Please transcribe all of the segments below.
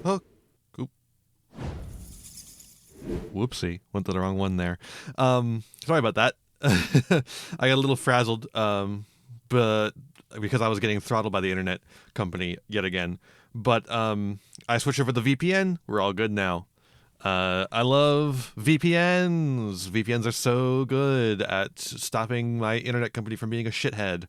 Oh, oop. Whoopsie, went to the wrong one there. Sorry about that. I got a little frazzled, but because I was getting throttled by the internet company yet again. But I switched over to the VPN. We're all good now. I love VPNs. VPNs are so good at stopping my internet company from being a shithead.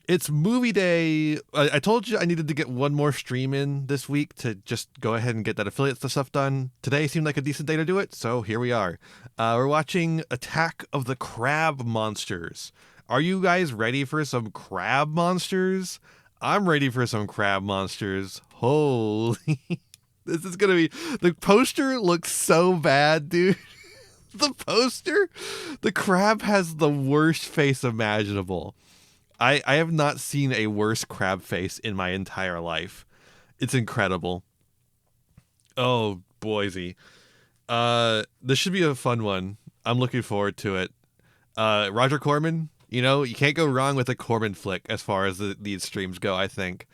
It's movie day. I told you I needed to get one more stream in this week to just go ahead and get that affiliate stuff done. Today seemed like a decent day to do it, so here we are. We're watching Attack of the Crab Monsters. Are you guys ready for some crab monsters? I'm ready for some crab monsters. Holy... This is gonna be... The poster looks so bad, dude. The poster? The crab has the worst face imaginable. I have not seen a worse crab face in my entire life. It's incredible. Oh, Boise. This should be a fun one. I'm looking forward to it. Roger Corman, you know, you can't go wrong with a Corman flick as far as these streams go, I think.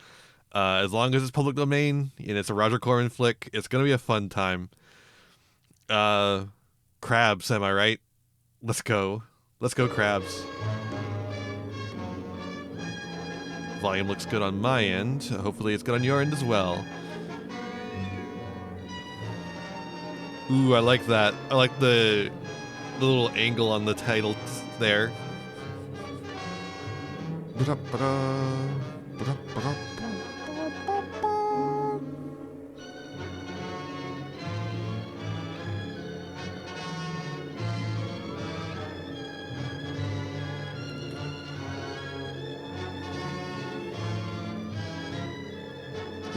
As long as it's public domain and it's a Roger Corman flick, it's going to be a fun time. Crabs, am I right? Let's go. Let's go, crabs. Volume looks good on my end. Hopefully it's good on your end as well. Ooh, I like that. I like the little angle on the title there.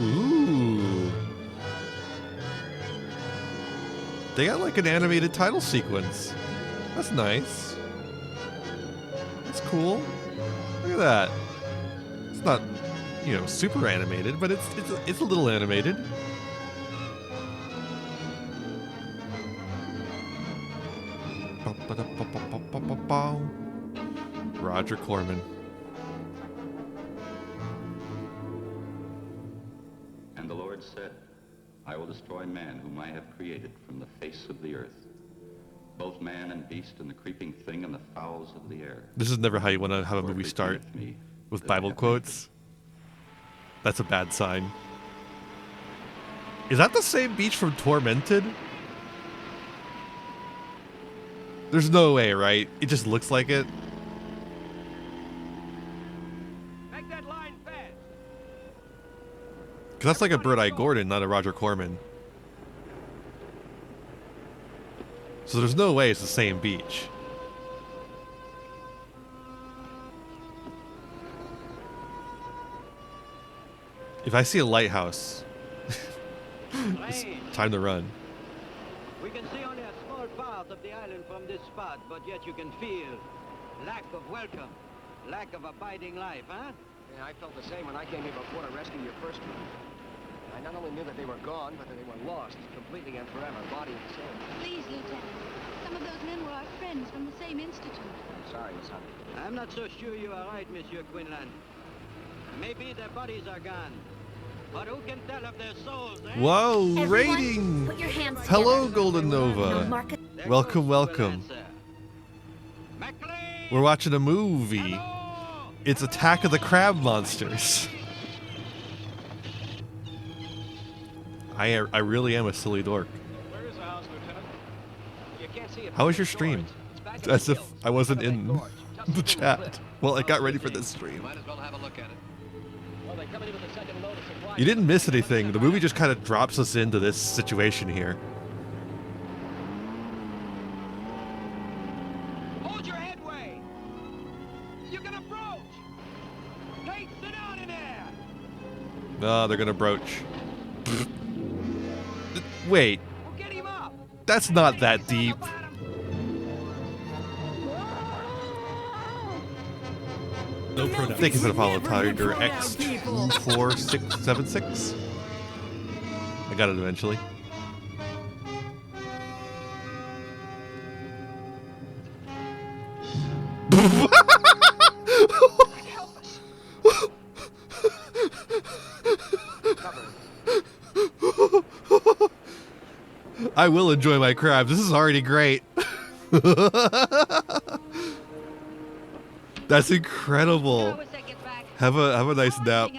Ooh. They got like an animated title sequence. That's nice. That's cool. Look at that. It's not, you know, super animated, but it's a little animated. Roger Corman. And the Lord said, I will destroy man whom I have created from the face of the earth, both man and beast and the creeping thing and the fowls of the air. This is never how you want to have a movie start, with Bible quotes. That's a bad sign. Is that the same beach from Tormented? There's no way, right? It just looks like it. Make that line fast. Because that's like a Bird-Eye Gordon, not a Roger Corman. So there's no way it's the same beach. If I see a lighthouse, it's time to run. We can see only a small part of the island from this spot, but yet you can feel lack of welcome, lack of abiding life, huh? Yeah, I felt the same when I came here before to rescue your first group. I not only knew that they were gone, but that they were lost, completely and forever, body and soul. Please, Lieutenant. Some of those men were our friends from the same institute. I'm sorry, Miss Hunter. I'm not so sure you are right, Monsieur Quinlan. Maybe their bodies are gone, but who can tell if their souls, eh? Whoa, Everyone, rating! put your hands Hello, together. Golden No Nova. market. There Welcome, goes welcome. answer. McLean! We're watching a movie. Hello! It's Attack of the Crab Monsters. I really am a silly dork. Where is the house, Lieutenant? You can't see it. How was your stream? It's back in As the if hills. I wasn't in Gorge, just the below chat. cliff. Well, I got ready for this stream. Might as well have a look at it. Well, they're coming in with a second load of supplies. You didn't miss anything. The movie just kind of drops us into this situation here. Hold your headway! You can approach! Hey, sit down in there! Oh, they're gonna broach. Wait, Well, get him up! that's not that deep. No Thank you for the follow, Tiger X4676. I got it eventually. I will enjoy my crabs. This is already great. That's incredible. Have a nice nap. Sam,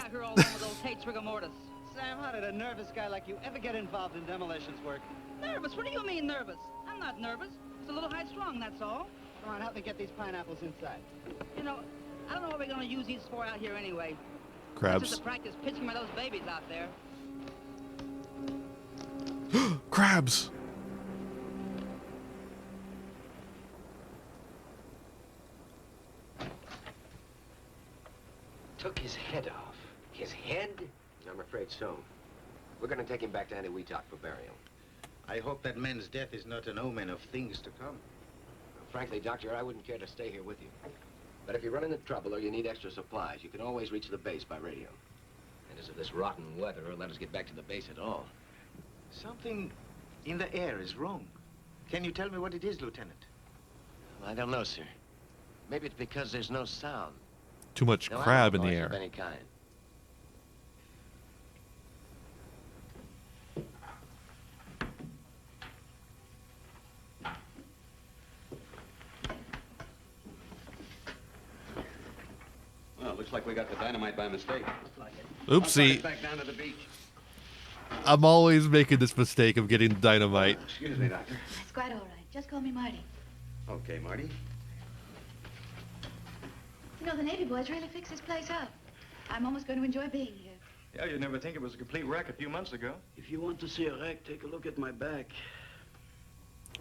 how did a nervous guy like you ever get involved in demolitions work? Nervous? What do you mean nervous? I'm not nervous. It's a little high strung, that's all. Come on, help me get these pineapples inside. You know, I don't know what we're gonna use these for out here anyway. Crabs. Just to practice pitching by those babies out there. Crabs. Took his head off. His head? I'm afraid so. We're gonna take him back to Eniwetok for burial. I hope that man's death is not an omen of things to come. Frankly, Doctor, I wouldn't care to stay here with you. But if you run into trouble or you need extra supplies, you can always reach the base by radio. And as if this rotten weather will let us get back to the base at all. Something in the air is wrong. Can you tell me what it is, Lieutenant? Well, I don't know, sir. Maybe it's because there's no sound. Too much No crab in animal the noise of air. any kind. Well, looks like we got the dynamite by mistake. Oopsie. Back down to the beach. I'm always making this mistake of getting dynamite. Excuse me, Doctor. That's quite all right. Just call me Marty. Okay, Marty. You know, the Navy boys really fixed this place up. I'm almost going to enjoy being here. Yeah, you'd never think it was a complete wreck a few months ago. If you want to see a wreck, take a look at my back.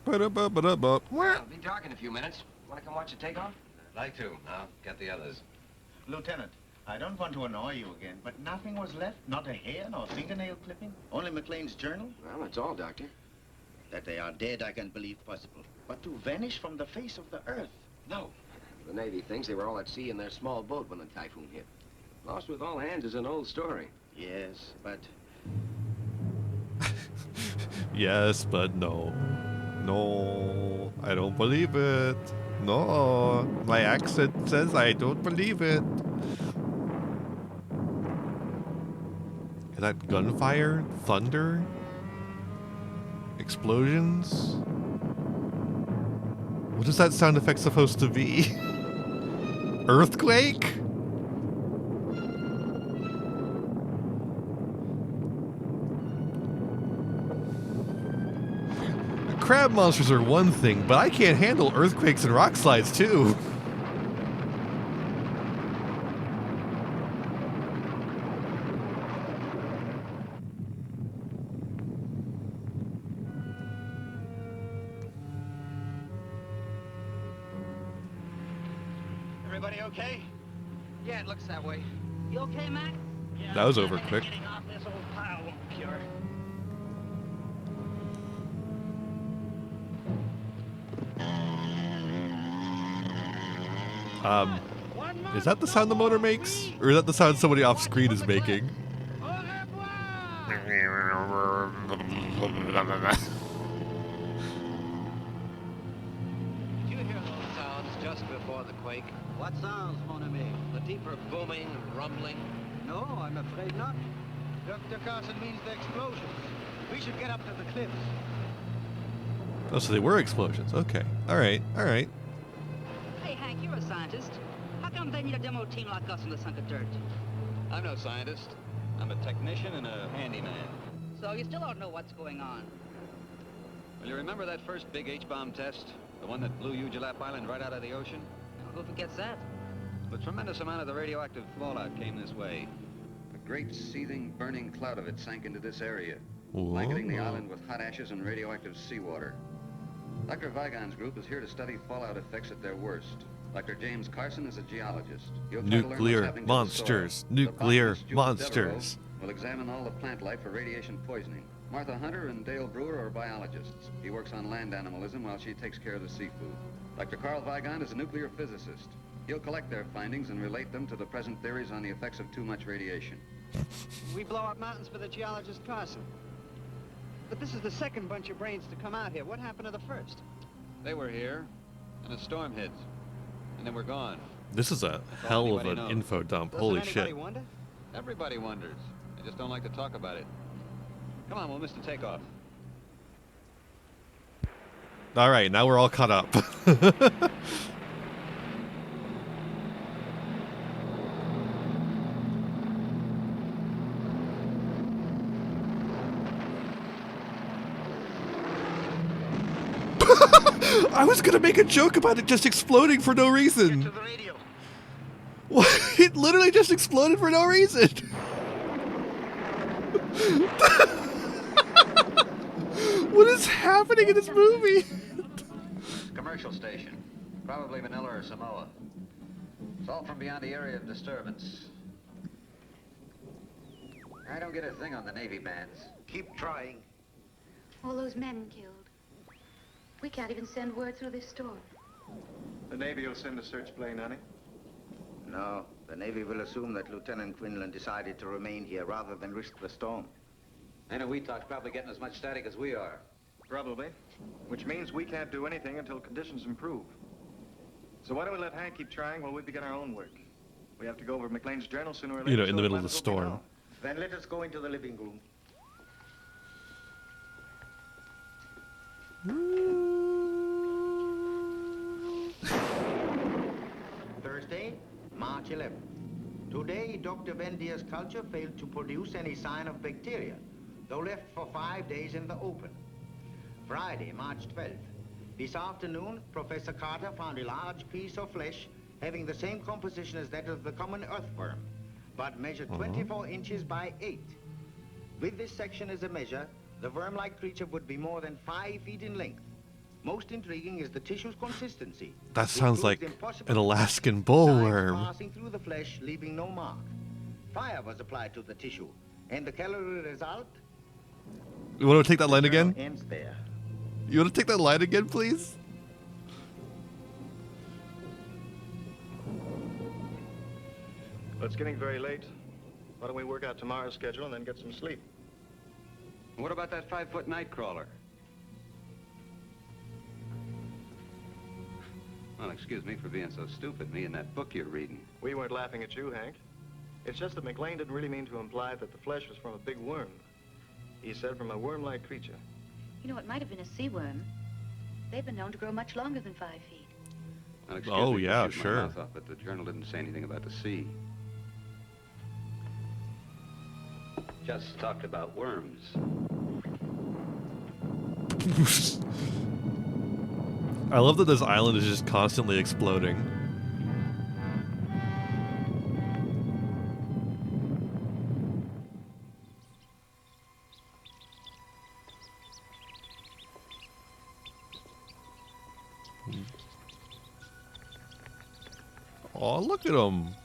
Ba-da-ba-ba-da-ba. I'll be dark in a few minutes. Want to come watch the takeoff? I'd like to. I'll get the others. Lieutenant, I don't want to annoy you again, but nothing was left? Not a hair, nor fingernail clipping? Only McLean's journal? Well, that's all, Doctor. That they are dead, I can believe possible. But to vanish from the face of the earth? No. The Navy thinks they were all at sea in their small boat when the typhoon hit. Lost with all hands is an old story. Yes, but Yes, but no. No, I don't believe it. No, my accent says I don't believe it. Is that gunfire? Thunder? Explosions? What is that sound effect supposed to be? Earthquake? Crab monsters are one thing, but I can't handle earthquakes and rock slides too. Everybody okay? Yeah, it looks that way. You okay, Mac? That was over quick. Getting off this old pile won't cure. Is that the sound the motor makes? Or is that the sound somebody off screen is making? Did you hear those sounds just before the quake? What sounds, mon ami? The deeper booming, rumbling? No, I'm afraid not. Dr. Carson means the explosions. We should get up to the cliffs. Oh, so they were explosions. Okay. Alright, alright. Hey, Hank, you're a scientist. How come they need a demo team like us in the sunk of dirt? I'm no scientist. I'm a technician and a handyman. So you still don't know what's going on. Well, you remember that first big H-bomb test? The one that blew Ujulap Island right out of the ocean? Who forgets that? A tremendous amount of the radioactive fallout came this way. A great seething, burning cloud of it sank into this area, blanketing the island with hot ashes and radioactive seawater. Dr. Vigon's group is here to study fallout effects at their worst. Dr. James Carson is a geologist. He'll try to learn what's Nuclear happening to the monsters. soil. Nuclear The botanist, Jules monsters. Devereaux, will examine all the plant life for radiation poisoning. Martha Hunter and Dale Brewer are biologists. He works on land animalism while she takes care of the seafood. Dr. Carl Vigon is a nuclear physicist. He'll collect their findings and relate them to the present theories on the effects of too much radiation. We blow up mountains for the geologist Carson. But this is the second bunch of brains to come out here. What happened to the first? They were here, and a storm hit, and then we're gone. This is a That's all hell of anybody an knows. info dump. Doesn't Holy anybody shit. wonder? Everybody wonders. They just don't like to talk about it. Come on, we'll miss the takeoff. All right, now we're all caught up. I was gonna make a joke about it just exploding for no reason. Get to the radio. What? It literally just exploded for no reason. What is happening in this movie? Commercial station. Probably Manila or Samoa. It's all from beyond the area of disturbance. I don't get a thing on the Navy bands. Keep trying. All those men killed. We can't even send word through this storm. The Navy will send a search plane, honey. No, the Navy will assume that Lieutenant Quinlan decided to remain here rather than risk the storm. I know Weetalk's probably getting as much static as we are. Probably. Which means we can't do anything until conditions improve. So why don't we let Hank keep trying while we begin our own work? We have to go over McLean's journal sooner or later. You know, in so the we middle of might the as well get storm. on. Then let us go into the living room. Thursday, March 11th. Today, Dr. Vendier's culture failed to produce any sign of bacteria, though left for 5 days in the open. Friday, March 12th. This afternoon, Professor Carter found a large piece of flesh having the same composition as that of the common earthworm, but measured 24 inches by 8. With this section as a measure, the worm-like creature would be more than 5 feet in length. Most intriguing is the tissue's consistency. That which sounds proves like impossible an to Alaskan find. bullworm. Signs passing through the flesh, leaving no mark. Fire was applied to the tissue, and the calorie result You want to take that line again? ends there. You want to take that line again, please? Well, it's getting very late. Why don't we work out tomorrow's schedule and then get some sleep? What about that 5-foot night crawler? Well, excuse me for being so stupid, me and that book you're reading. We weren't laughing at you, Hank. It's just that McLean didn't really mean to imply that the flesh was from a big worm. He said from a worm-like creature. You know, it might have been a sea worm. They've been known to grow much longer than 5 feet. Well, excuse Oh, me for yeah, shooting my sure. mouth off, but the journal didn't say anything about the sea. Just talked about worms. I love that this island is just constantly exploding. Oh, look at him.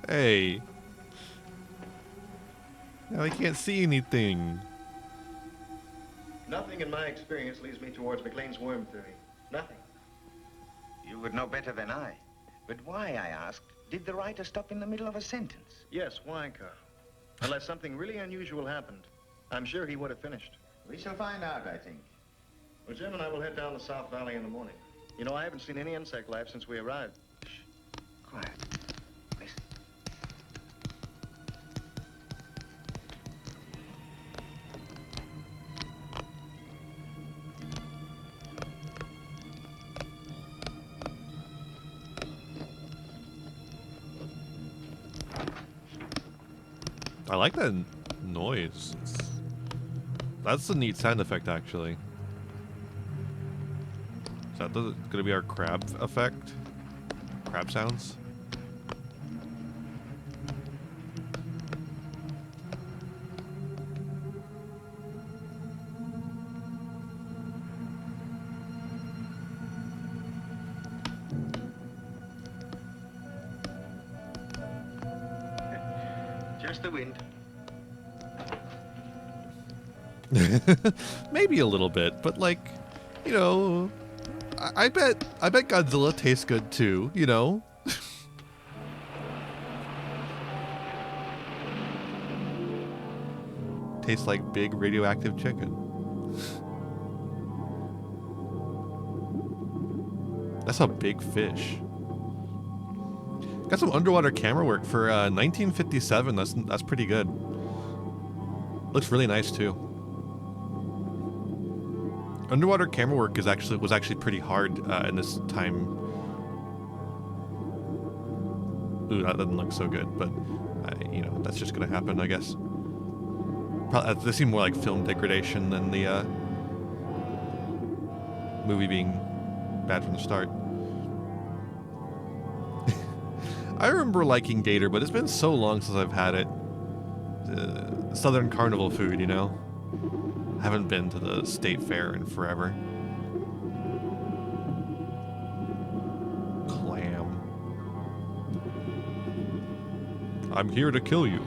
Hey. Now I can't see anything. Nothing in my experience leads me towards McLean's worm theory. Nothing. You would know better than I. But why, I asked, did the writer stop in the middle of a sentence? Yes, why, Carl? Unless something really unusual happened. I'm sure he would have finished. We shall find out, I think. Well, Jim and I will head down the South Valley in the morning. You know, I haven't seen any insect life since we arrived. Quiet. Listen. I like that noise. That's a neat sound effect, actually. Is that going to be our crab effect? Crab sounds? Just the wind. Maybe a little bit, but like, you know, I bet Godzilla tastes good too, you know? Tastes like big radioactive chicken. That's a big fish. Got some underwater camera work for 1957. That's pretty good. Looks really nice too. Underwater camera work was actually pretty hard in this time. Ooh, that doesn't look so good, but you know, that's just gonna happen, I guess. Probably, this seemed more like film degradation than the movie being bad from the start. I remember liking Gator, but it's been so long since I've had it. Southern Carnival food, you know? Haven't been to the state fair in forever. Clam. I'm here to kill you.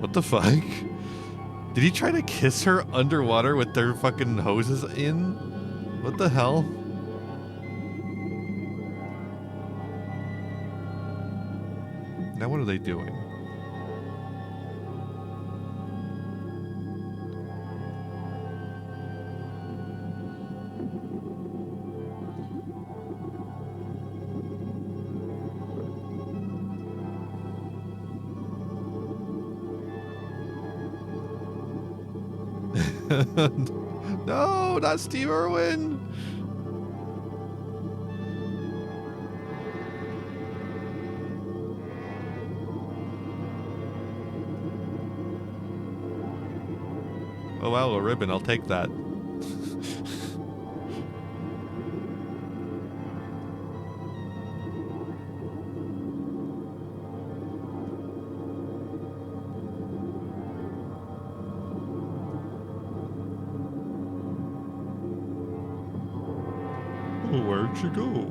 What the fuck? Did he try to kiss her underwater with their fucking hoses in? What the hell? Now what are they doing? No, not Steve Irwin. Oh wow, a ribbon, I'll take that. Where'd she go?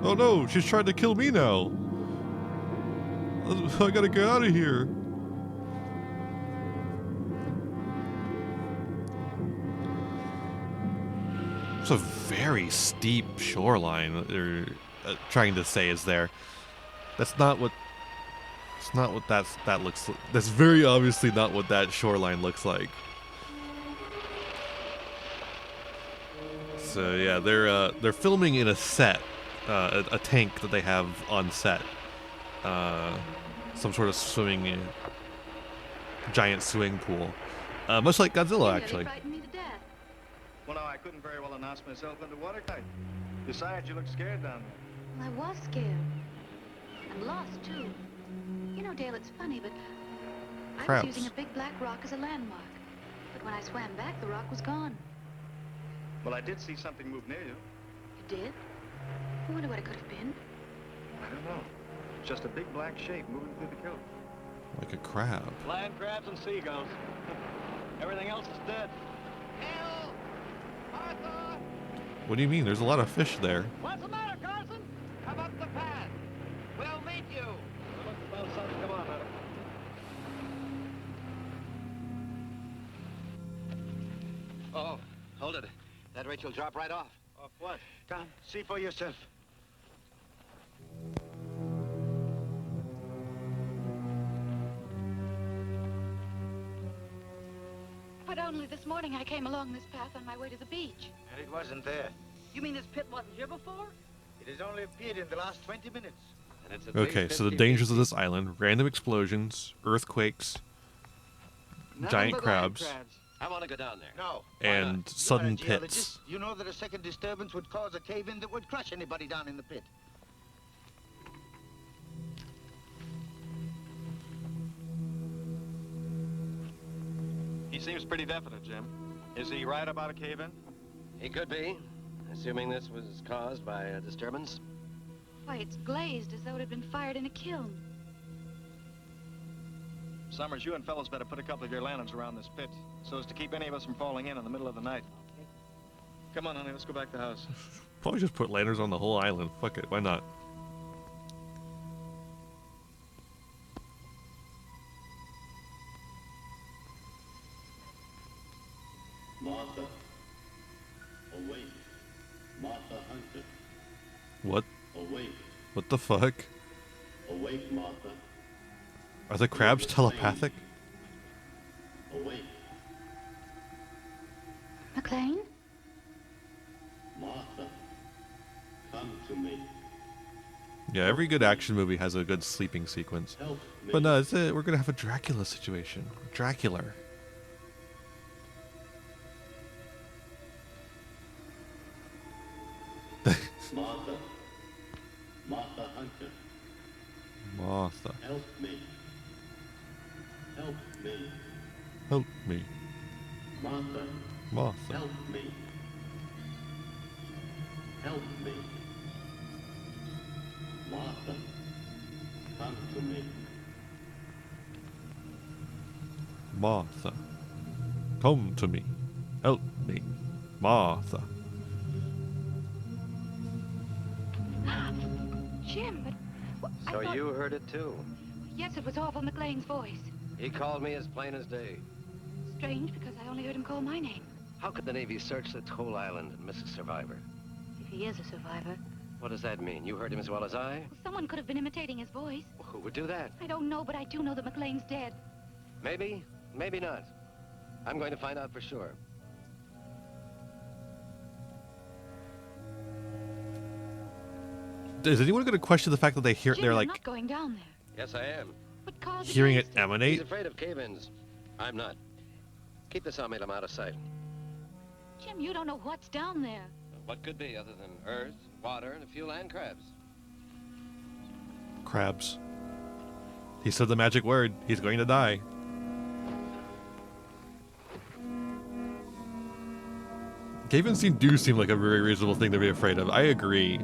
Oh no, she's trying to kill me now. I gotta get out of here. It's a very steep shoreline they're trying to say is there. That's not what... It's not what that looks like. That's very obviously not what that shoreline looks like. So yeah, they're filming in a set, a tank that they have on set, some sort of swimming, giant swimming pool, much like Godzilla actually. Well, no, I couldn't very well announce myself into watertight. Besides, you look scared down there. Well, I was scared. And lost, too. You know, Dale, it's funny, but I was using a big black rock as a landmark. But when I swam back, the rock was gone. Well, I did see something move near you. You did? I wonder what it could have been. I don't know. Just a big black shape moving through the kill. Like a crab. Land crabs and seagulls. Everything else is dead. Help! Arthur! What do you mean? There's a lot of fish there. What's the matter, Carson? Come up the path. We'll meet you. Well, son, come on, Hunter. Oh, hold it. That rate will drop right off. Off what? Come, see for yourself. But only this morning I came along this path on my way to the beach. And it wasn't there. You mean this pit wasn't here before? It has only appeared in the last 20 minutes. And it's at Okay, least so the 50 dangers of feet. this island: random explosions, earthquakes, giant crabs, I want to go down there. No. and sudden pits. You know that a second disturbance would cause a cave-in that would crush anybody down in the pit. He seems pretty definite, Jim. Is he right about a cave-in? He could be, assuming this was caused by a disturbance. Why, it's glazed as though it had been fired in a kiln. Summers, you and fellows better put a couple of your lanterns around this pit so as to keep any of us from falling in the middle of the night. Come on, honey, let's go back to the house. Probably just put lanterns on the whole island. Fuck it, why not? Martha, awake. Martha Hunter, What? awake. What the fuck? Awake, Martha. Are the crabs telepathic? Awake. McLean? Martha, come to me. Yeah, every good action movie has a good sleeping sequence. But no, we're gonna have a Dracula situation. Dracula. Martha. Martha Hunter. Martha. Help me. Help me. Help me. Martha. Martha. Help me. Help me. Martha. Come to me. Martha. Come to me. Help me. Martha. Jim, but... So you heard it too? Yes, it was Orville McLean's voice. He called me as plain as day. Strange, because I only heard him call my name. How could the Navy search this whole island and miss a survivor? If he is a survivor. What does that mean? You heard him as well as I? Well, someone could have been imitating his voice. Well, who would do that? I don't know, but I do know that McLean's dead. Maybe, maybe not. I'm going to find out for sure. Is anyone going to question the fact that they hear? Jim, They're I'm like not going down there. Yes, I am. What caused hearing it against emanate. He's afraid of cave-ins. I'm not. Keep this on me till I'm out of sight. Jim, you don't know what's down there. What could be other than earth, water, and a few land crabs? Crabs. He said the magic word. He's going to die. Cave-ins do seem like a very reasonable thing to be afraid of. I agree.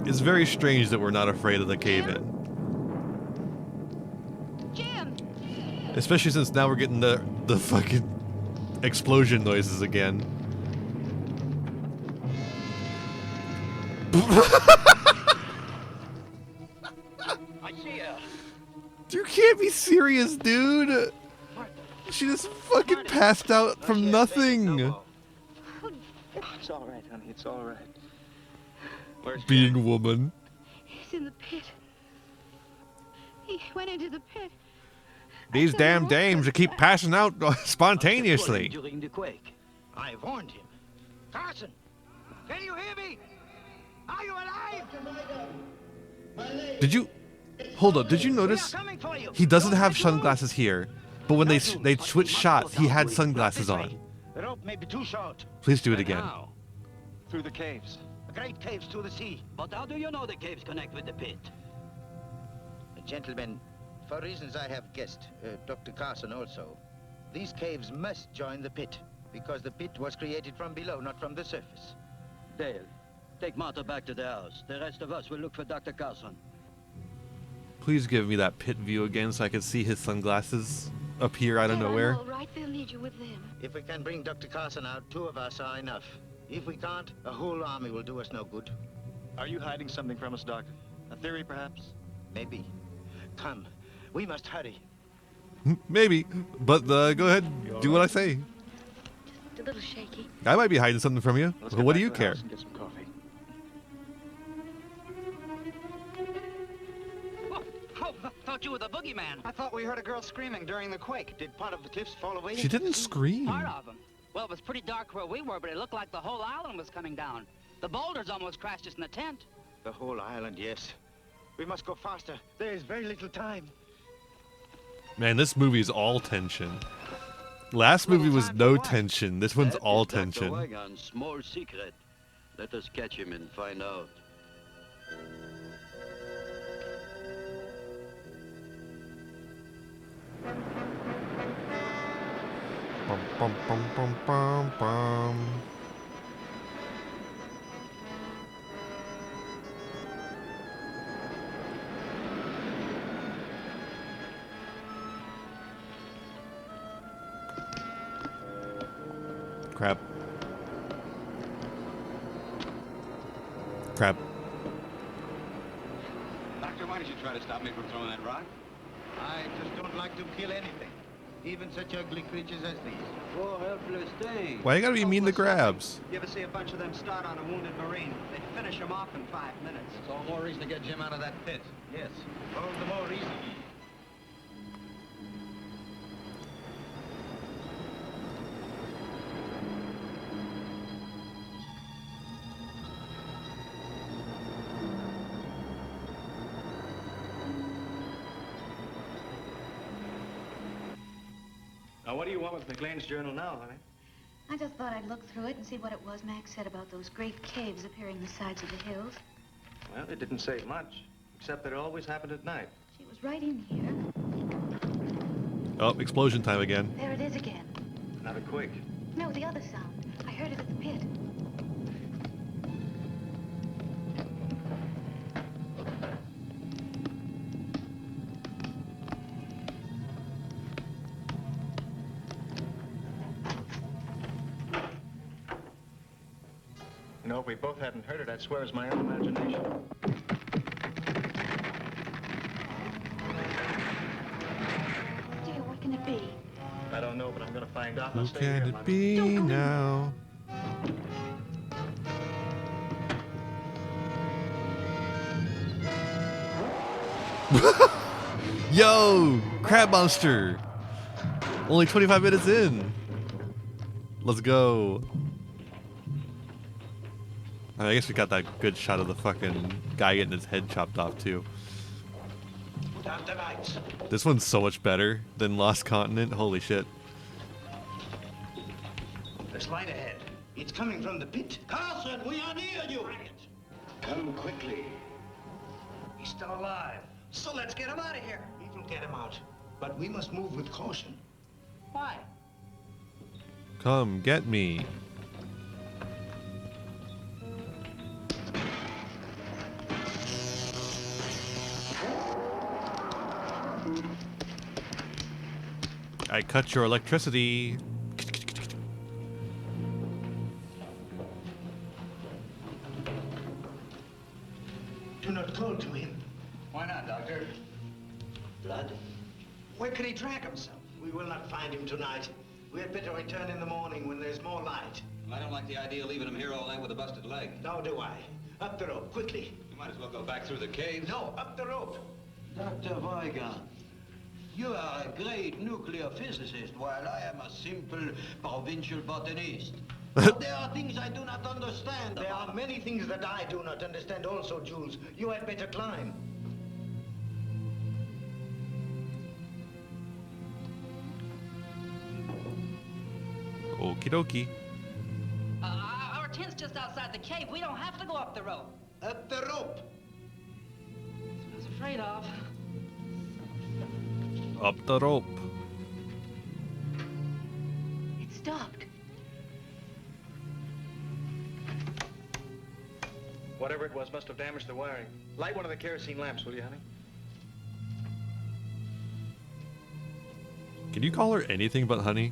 It's very strange that we're not afraid of the cave-in. Jim! Especially since now we're getting the fucking explosion noises again. I see her. You can't be serious, dude. She just fucking passed out from nothing. It's all right, honey. It's all right. Where's Being woman. He's in the pit. He went into the pit. These damn dames keep passing out spontaneously. During the quake. I warned him. Carson, can you hear me? Are you alive? Did you... Hold up, did you notice he doesn't have sunglasses here, but when they switch shots, he had sunglasses on. The rope may be too short. Please do it again. How? Through the caves. The great caves to the sea. But how do you know the caves connect with the pit? Gentlemen, for reasons I have guessed, Dr. Carson also, these caves must join the pit, because the pit was created from below, not from the surface. Dale, take Martha back to the house. The rest of us will look for Dr. Carson. Please give me that pit view again so I can see his sunglasses appear out of nowhere. All right, they'll need you with them. If we can bring Dr. Carson out, 2 of us are enough. If we can't, a whole army will do us no good. Are you hiding something from us, Doc? A theory, perhaps? Maybe. Come, we must hurry. Maybe, but go ahead, do what I say. Just a little shaky. I might be hiding something from you. Let's But get what back do you to the care? house and get some coffee. I thought you were the boogeyman. I thought we heard a girl screaming during the quake. Did part of the cliffs fall away? She didn't scream. Part of them. Well, it was pretty dark where we were, but it looked like the whole island was coming down. The boulders almost crashed us in the tent. The whole island, yes. We must go faster. There is very little time. Man, this movie is all tension. Last movie was no tension. This one's all tension. Dr. Wagon's small secret. Let us catch him and find out. Bum, bum, bum, bum, bum, bum. Crap. Crap. Doctor, why did you try to stop me from throwing that rock? I just don't like to kill anything. Even such ugly creatures as these. Poor helpless thing. Why you gotta be mean to grabs? You ever see a bunch of them start on a wounded Marine? They finish him off in 5 minutes. It's all more reason to get Jim out of that pit. Yes, all the more reason. Now, what do you want with McLean's journal now, honey? I just thought I'd look through it and see what it was Max said about those great caves appearing the sides of the hills. Well, it didn't say much, except that it always happened at night. She was right in here. Oh, explosion time again. There it is again. Not a quake. No, the other sound. I heard it at the pit. You know, if we both hadn't heard it, I'd swear it's my own imagination. Dear, what can it be? I don't know, but I'm gonna find out. Who can it be now? Yo, crab monster. Only 25 minutes in. Let's go. I guess we got that good shot of the fucking guy getting his head chopped off too. Down the lights. This one's so much better than Lost Continent. Holy shit. There's light ahead. It's coming from the pit. Carson, we are near you. Come quickly. He's still alive. So let's get him out of here. We will get him out. But we must move with caution. Why? Come get me. I cut your electricity. Do not call to him. Why not, Doctor? Blood? Where could he drag himself? We will not find him tonight. We had better return in the morning when there's more light. I don't like the idea of leaving him here all night with a busted leg. Nor do I. Up the rope, quickly. You might as well go back through the cave. No, up the rope. Dr. Weigand, you are a great nuclear physicist, while I am a simple provincial botanist. But there are things I do not understand. There are many things that I do not understand also, Jules. You had better climb. Okie dokie. Our tent's just outside the cave. We don't have to go up the rope. Up the rope. I was afraid of. Up the rope. It stopped. Whatever it was must have damaged the wiring. Light one of the kerosene lamps, will you, honey? Can you call her anything but honey?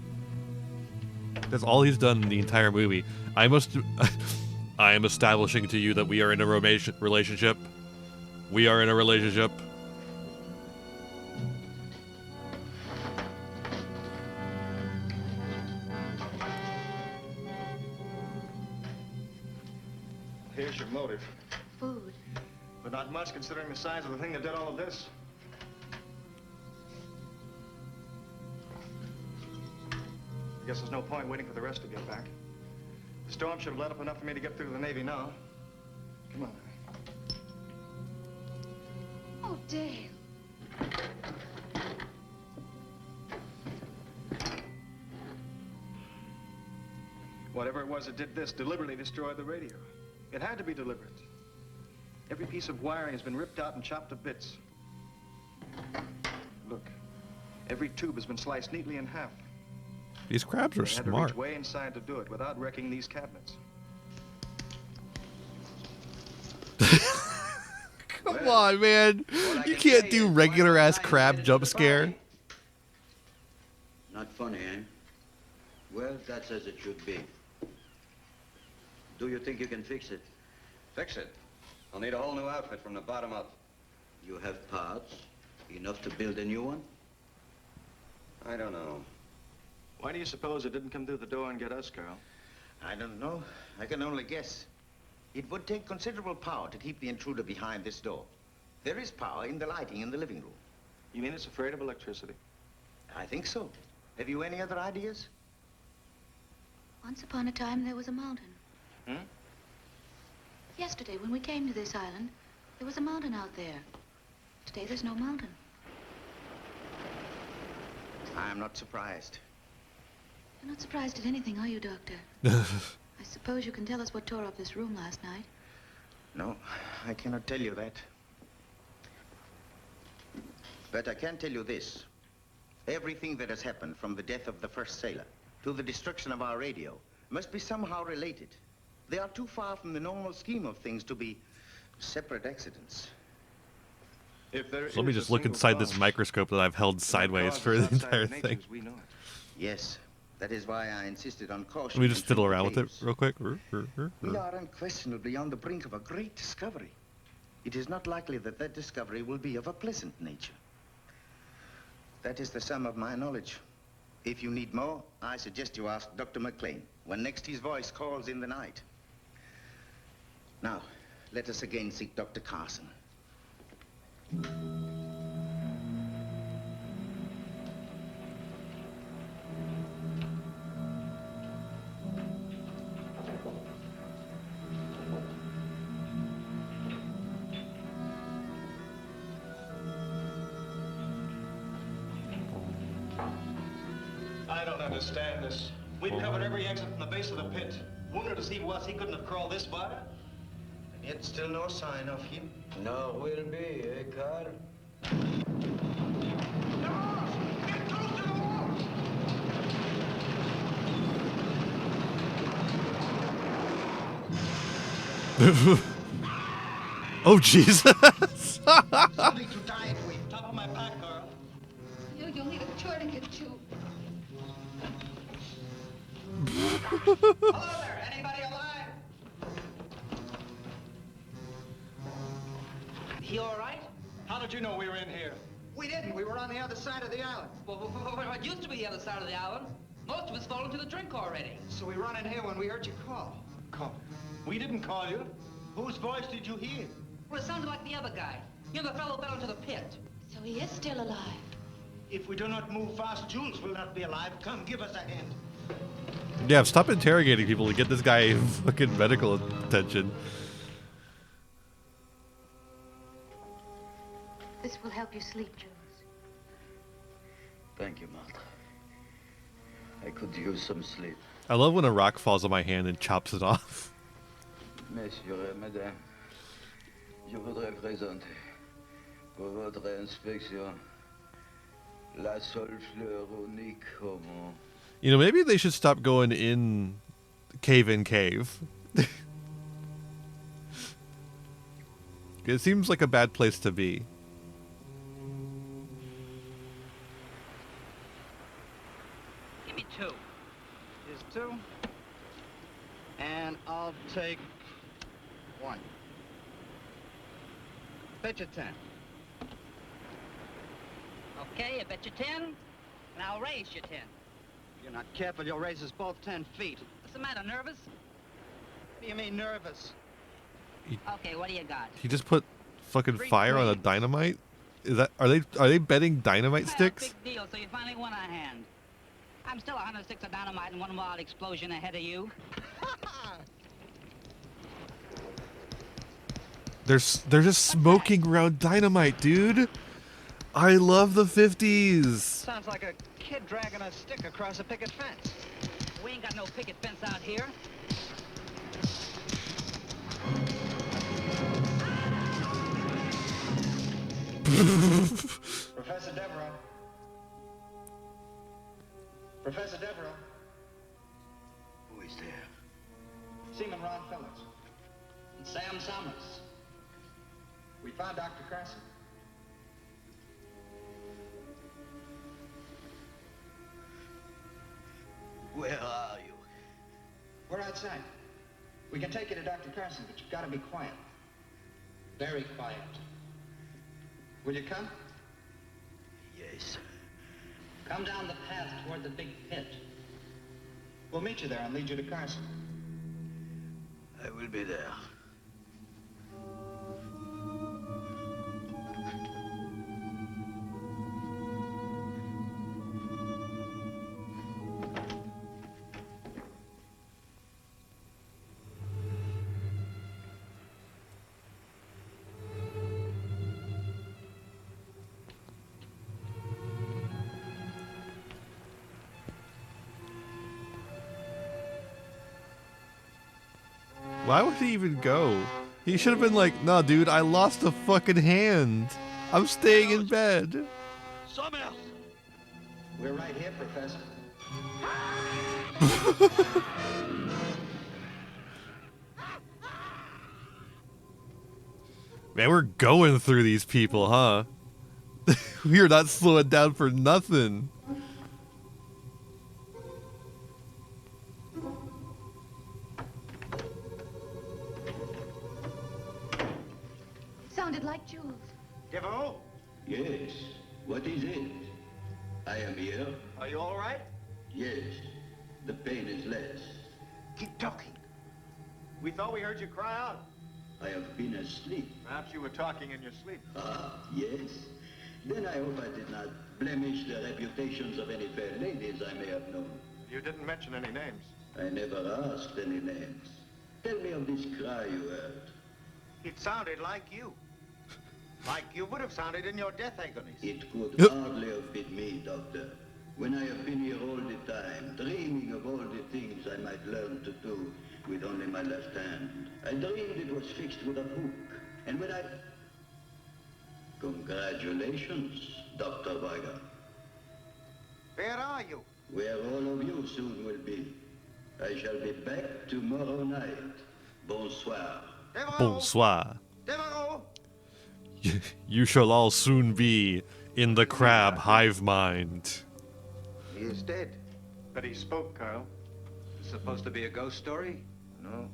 That's all he's done in the entire movie. I am establishing to you that we are in a relationship. We are in a relationship. Here's your motive. Food. But not much considering the size of the thing that did all of this. I guess there's no point waiting for the rest to get back. The storm should have let up enough for me to get through to the Navy now. Come on. Oh, Dale. Whatever it was that did this deliberately destroyed the radio. It had to be deliberate. Every piece of wiring has been ripped out and chopped to bits. Look, every tube has been sliced neatly in half. These crabs are They had to smart. reach way inside to do it without wrecking these cabinets. Come on, man. You can't do regular ass crab jump scare. Not funny, eh? Well, that's as it should be. Do you think you can fix it? Fix it. I'll need a whole new outfit from the bottom up. You have parts, enough to build a new one? I don't know. Why do you suppose it didn't come through the door and get us, Carl? I don't know. I can only guess. It would take considerable power to keep the intruder behind this door. There is power in the lighting in the living room. You mean it's afraid of electricity? I think so. Have you any other ideas? Once upon a time, there was a mountain. Hmm? Yesterday, when we came to this island, there was a mountain out there. Today, there's no mountain. I am not surprised. You're not surprised at anything, are you, Doctor? I suppose you can tell us what tore up this room last night. No, I cannot tell you that. But I can tell you this. Everything that has happened from the death of the first sailor to the destruction of our radio must be somehow related. They are too far from the normal scheme of things to be separate accidents. If there So let me just look inside this microscope that I've held sideways for the entire thing. Yes, that is why I insisted on caution. Let me just fiddle around with it real quick. We are unquestionably on the brink of a great discovery. It is not likely that that discovery will be of a pleasant nature. That is the sum of my knowledge. If you need more, I suggest you ask Dr. McLean when next his voice calls in the night. Now, let us again seek Dr. Carson. I don't understand this. We've covered every exit from the base of the pit. Wounded as he was, he couldn't have crawled this far. And yet still no sign of him. No will be, eh, Carl? Oh, Jesus. Something to die with. Top of my pack, Carl. You'll need a tourniquet, too. Hello there, anybody alive? You all right? How did you know we were in here? We didn't. We were on the other side of the island. Well, what used to be the other side of the island? Most of us fallen to the drink already. So we run in here when we heard you call. Call. We didn't call you. Whose voice did you hear? Well, it sounded like the other guy. You know, the fellow fell into the pit. So he is still alive. If we do not move fast, Jules will not be alive. Come, give us a hand. Yeah, stop interrogating people to get this guy fucking medical attention. This will help you sleep, Jules. Thank you, Martha. I could use some sleep. I love when a rock falls on my hand and chops it off. Messieurs et mesdames, je voudrais présenter pour votre inspection la seule fleur unique au monde. You know, maybe they should stop going in cave. It seems like a bad place to be. Give me 2. Here's 2. And I'll take 1. Bet you 10. Okay, I bet you 10, and I'll raise you 10. If you're not careful, you'll raise us both 10 feet. What's the matter, nervous? What do you mean, nervous? Okay, what do you got? He just put fucking fire on a dynamite? Is that are they betting dynamite Well, sticks? big deal, so you finally won a hand. I'm still 100 sticks of dynamite and one wild explosion ahead of you. They're just smoking around dynamite, dude. I love the 50s. Sounds like a kid dragging a stick across a picket fence. We ain't got no picket fence out here. Professor Devereaux. Professor Devereaux. Who is there? Seaman Ron Phillips. And Sam Summers. We found Dr. Carson. Where are you? We're outside. We can take you to Dr. Carson, but you've got to be quiet. Very quiet. Will you come? Yes. Come down the path toward the big pit. We'll meet you there and lead you to Carson. I will be there. Why would he even go? He should have been like, nah, dude, I lost a fucking hand. I'm staying in bed. Some else. We're right here, Professor. Man, we're going through these people, huh? We're not slowing down for nothing. Sounded like Jules. Devereaux? Yes. What is it? I am here. Are you all right? Yes. The pain is less. Keep talking. We thought we heard you cry out. I have been asleep. Perhaps you were talking in your sleep. Ah, yes. Then I hope I did not blemish the reputations of any fair ladies I may have known. You didn't mention any names. I never asked any names. Tell me of this cry you heard. It sounded like you. Like you would have sounded in your death agonies. It could hardly have been me, Doctor. When I have been here all the time, dreaming of all the things I might learn to do with only my left hand. I dreamed it was fixed with a hook. And when I... Congratulations, Dr. Weiger. Where are you? Where all of you soon will be. I shall be back tomorrow night. Bonsoir. Devereaux? Bonsoir. Devereaux? You shall all soon be in the crab hive mind. He is dead. But he spoke, Carl. It's supposed to be a ghost story? No.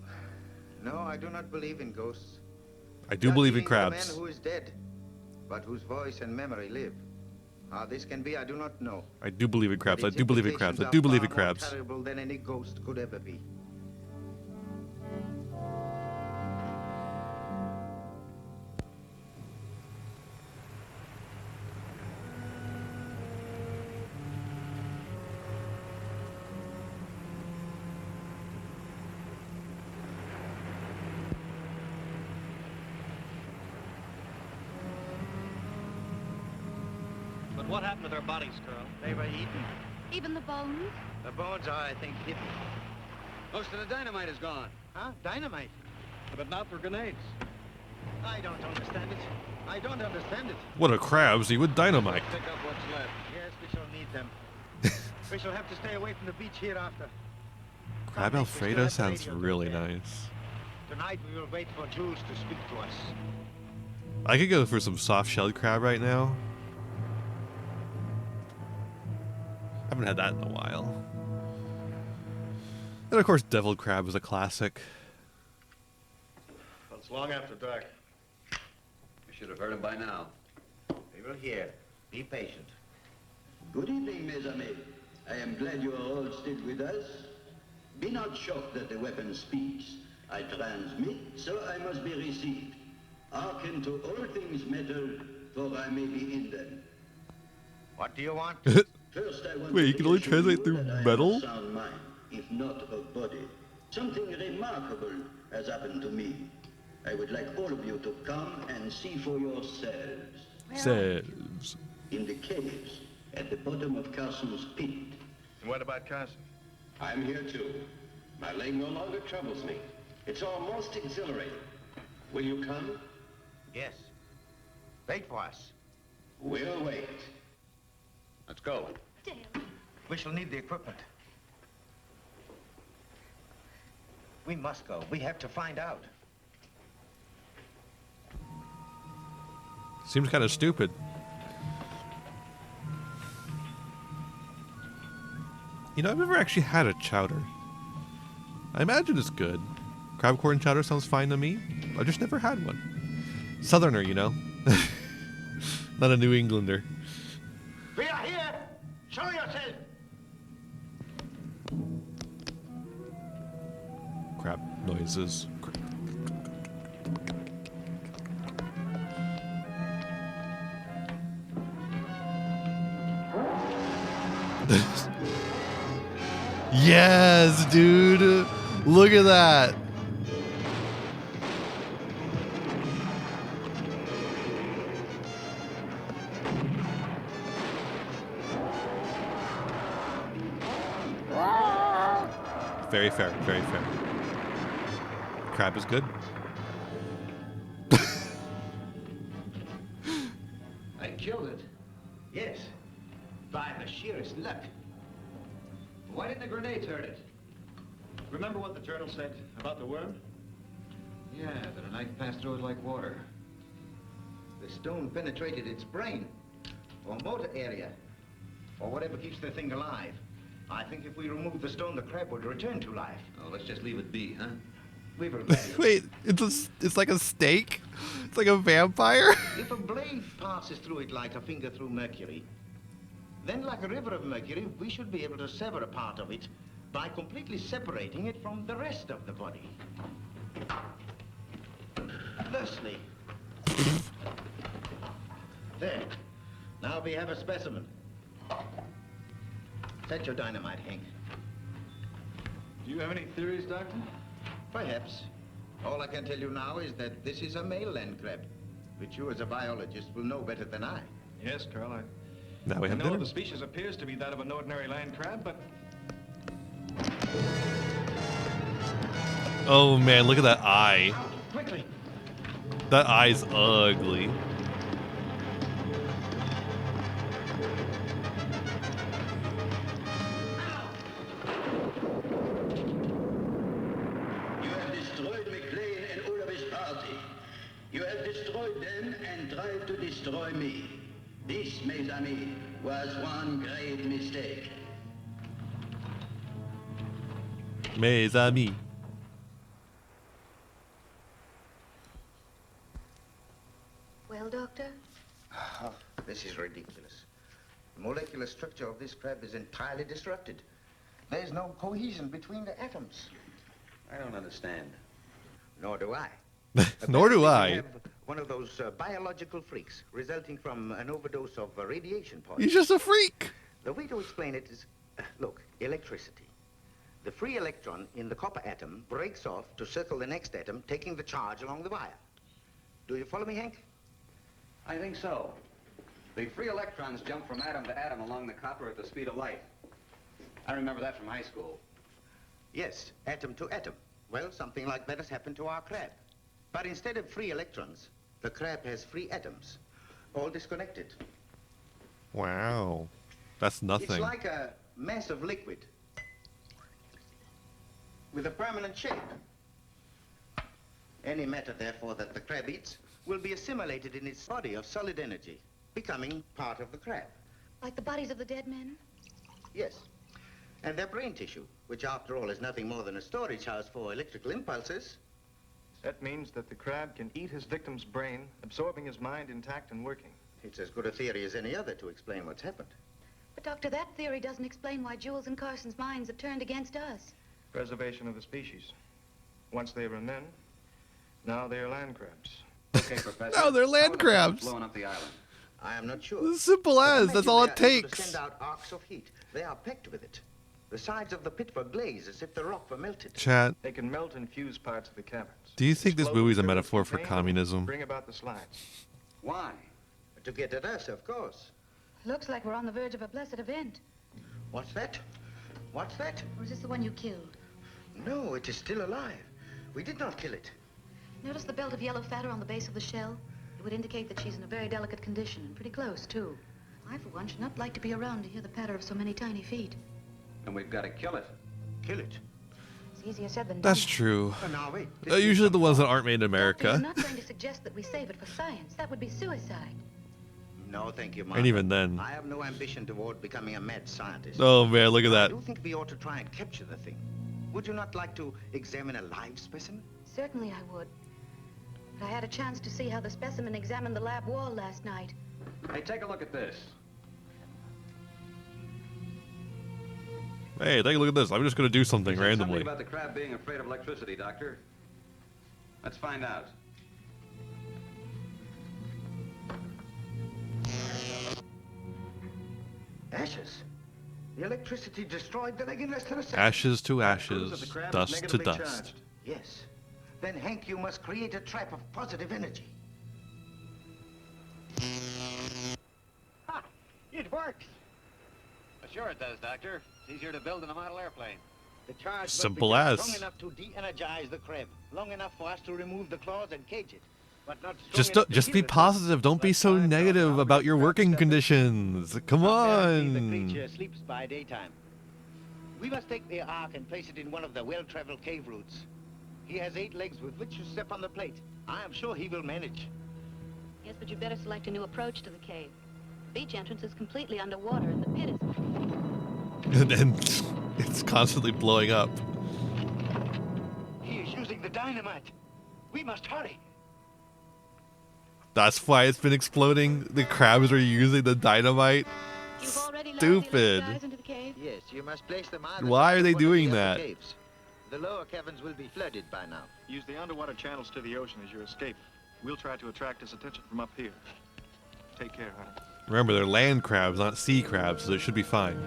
No, I do not believe in ghosts. I do believe in Not even crabs. the man who is dead, but whose voice and memory live. How this can be, I do not know. I do believe in crabs. But I its do believe in crabs. I implications do are believe in far more crabs. terrible than any ghost could ever be. But what happened to their bodies, Carl? They were eaten. Even the bones? The bones are, I think, hidden. Most of the dynamite is gone. Huh? Dynamite? But not for grenades. I don't understand it. I don't understand it. What a crabs, he would dynamite. Pick up what's left. Yes, we shall need them. We shall have to stay away from the beach hereafter. Crab Some days we still Alfredo have sounds radio to really repair. nice. Tonight we will wait for Jules to speak to us. I could go for some soft-shelled crab right now. I haven't had that in a while. And of course, deviled crab is a classic. Well, it's long after dark. You should have heard him by now. We will hear. Be patient. Good evening, mes amis. I am glad you are all still with us. Be not shocked that the weapon speaks. I transmit, so I must be received. Hearken to all things metal, for I may be in them. What do you want? First, I want Wait, to you can only reassure translate you through that I have metal? a sound mind, if not of body. Something remarkable has happened to me. I would like all of you to come and see for yourselves. Says. In the caves, at the bottom of Carson's pit. And what about Carson? I'm here too. My leg no longer troubles me. It's almost exhilarating. Will you come? Yes. Wait for us. We'll wait. Let's go. Dale. We shall need the equipment. We must go. We have to find out. Seems kind of stupid. You know, I've never actually had a chowder. I imagine it's good. Crab corn chowder sounds fine to me. I just never had one. Southerner, you know. Not a New Englander. We are here! Show yourself! Crab noises. Yes, dude. Look at that. Very fair, very fair. crab is good. I killed it. Yes. By the sheerest luck. Why didn't the grenades hurt it? Remember what the journal said about the worm? Yeah, that a knife passed through it like water. The stone penetrated its brain, or motor area, or whatever keeps the thing alive. I think if we remove the stone, the crab would return to life. Oh, let's just leave it be, huh? We've regretted it. Wait, it's like a steak? It's like a vampire? If a blade passes through it like a finger through mercury, then like a river of mercury, we should be able to sever a part of it by completely separating it from the rest of the body. Thusly. There. Now we have a specimen. Set your dynamite, Hank. Do you have any theories, Doctor? Perhaps. All I can tell you now is that this is a male land crab, which you as a biologist will know better than I. Yes, Carl. Now we I have know dinner. the species appears to be that of an ordinary land crab, but Oh man, look at that eye. Quickly. That eye's ugly. You have destroyed McLean and all of his party. You have destroyed them and tried to destroy me. This, mes amis, was one great mistake. Mes amis. Well, Doctor? Oh, this is ridiculous. The molecular structure of this crab is entirely disrupted. There's no cohesion between the atoms. I don't understand. Nor do I. Nor do Apparently I. we have one of those biological freaks resulting from an overdose of radiation poison. He's just a freak. The way to explain it is, look, electricity. The free electron in the copper atom breaks off to circle the next atom, taking the charge along the wire. Do you follow me, Hank? I think so. The free electrons jump from atom to atom along the copper at the speed of light. I remember that from high school. Yes, atom to atom. Well, something like that has happened to our crab. But instead of free electrons, the crab has free atoms, all disconnected. Wow. That's nothing. It's like a mass of liquid with a permanent shape. Any matter, therefore, that the crab eats will be assimilated in its body of solid energy, becoming part of the crab. Like the bodies of the dead men? Yes. And their brain tissue, which after all is nothing more than a storage house for electrical impulses. that means that the crab can eat his victim's brain, absorbing his mind intact and working. It's as good a theory as any other to explain what's happened. But, Doctor, that theory doesn't explain why Jules and Carson's minds have turned against us. Preservation of the species. Once they were men, now they are land crabs. Okay, Professor. Oh, they're land How are the crabs. Blowing up the island. I am not sure. As simple as. That's all it Imagine they are able to takes. send out arcs of heat. They are packed with it. The sides of the pit were glazed as if the rock were melted. Chat. They can melt and fuse parts of the caverns. Do you think this Explode movie's a materials metaphor for contained, communism? Bring about the slides. Why? To get at us, of course. Looks like we're on the verge of a blessed event. What's that? What's that? Or is this the one you killed? No, it is still alive. We did not kill it. Notice the belt of yellow fatter on the base of the shell? It would indicate that she's in a very delicate condition, and pretty close, too. I, for one, should not like to be around to hear the patter of so many tiny feet. And we've got to kill it. Kill it? It's easier said than done. That's true. Now, wait. Usually the ones that aren't made in Doctor, America. you're not going to suggest that we save it for science. That would be suicide. No, thank you, Martha. And even then. I have no ambition toward becoming a mad scientist. Oh man, look at I that. do think we ought to try and capture the thing. Would you not like to examine a live specimen? Certainly I would. But I had a chance to see how the specimen examined the lab wall last night. Hey, take a look at this. Hey, take a look at this. I'm just gonna do something You said randomly. Something about the crab being afraid of electricity, Doctor. Let's find out. Ashes. The electricity destroyed the leg in less than a second. Ashes to Proves that ashes, the crab is dust to negatively dust. charged. Yes. Then, Hank, you must create a trap of positive energy. Ha! It works. Sure it does, Doctor. It's easier to build than a model airplane. The charge must Simple become as. strong enough to de-energize the crab. long enough for us to remove the claws and cage it. But not strong Just be positive. Don't be so negative about your working conditions. Come on. The creature sleeps by daytime. We must take the ark and place it in one of the well-traveled cave routes. He has 8 legs with which to step on the plate. I am sure he will manage. Yes, but you better select a new approach to the cave. The beach entrance is completely underwater and the pit is... And it's constantly blowing up. He is using the dynamite. We must hurry. That's why it's been exploding. The crabs are using the dynamite. You've already lowered Stupid. the guys into the cave? Yes, you must place them either. Why are they one of the doing upper that? caves. The lower caverns will be flooded by now. Use the underwater channels to the ocean as your escape. We'll try to attract his attention from up here. Take care, honey. Remember, they're land crabs, not sea crabs, so they should be fine.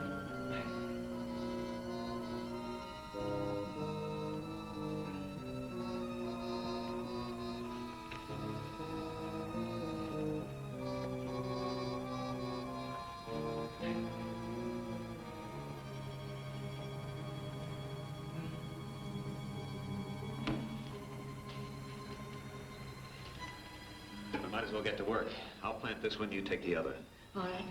Might as well get to work. I'll plant this one, you take the other. All right.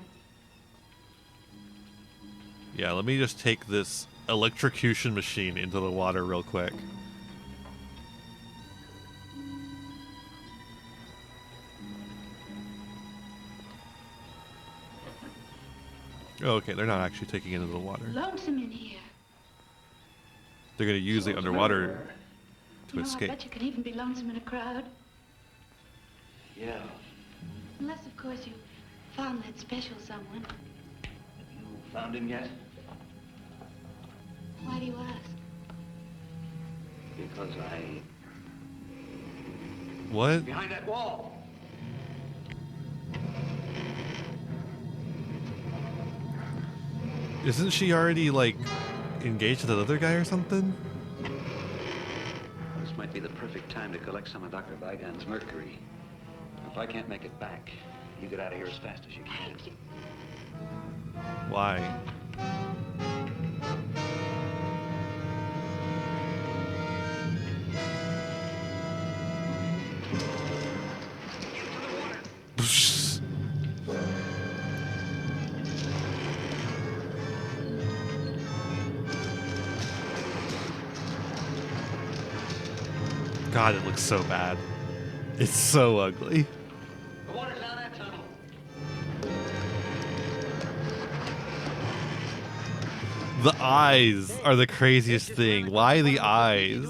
Yeah, let me just take this electrocution machine into the water real quick. Oh, okay, they're not actually taking it into the water. Lonesome in here. They're going to use the underwater to I escape. bet you can even be lonesome in a crowd. Yeah. Unless, of course, you found that special someone. You found him yet? Why do you ask? Because What? behind that wall. Isn't she already, like, engaged to that other guy or something? This might be the perfect time to collect some of Dr. Vigon's mercury. If I can't make it back, you get out of here as fast as you can. Why? God, it looks so bad. It's so ugly. The water's down that tunnel. The eyes are the craziest thing. Why the eyes?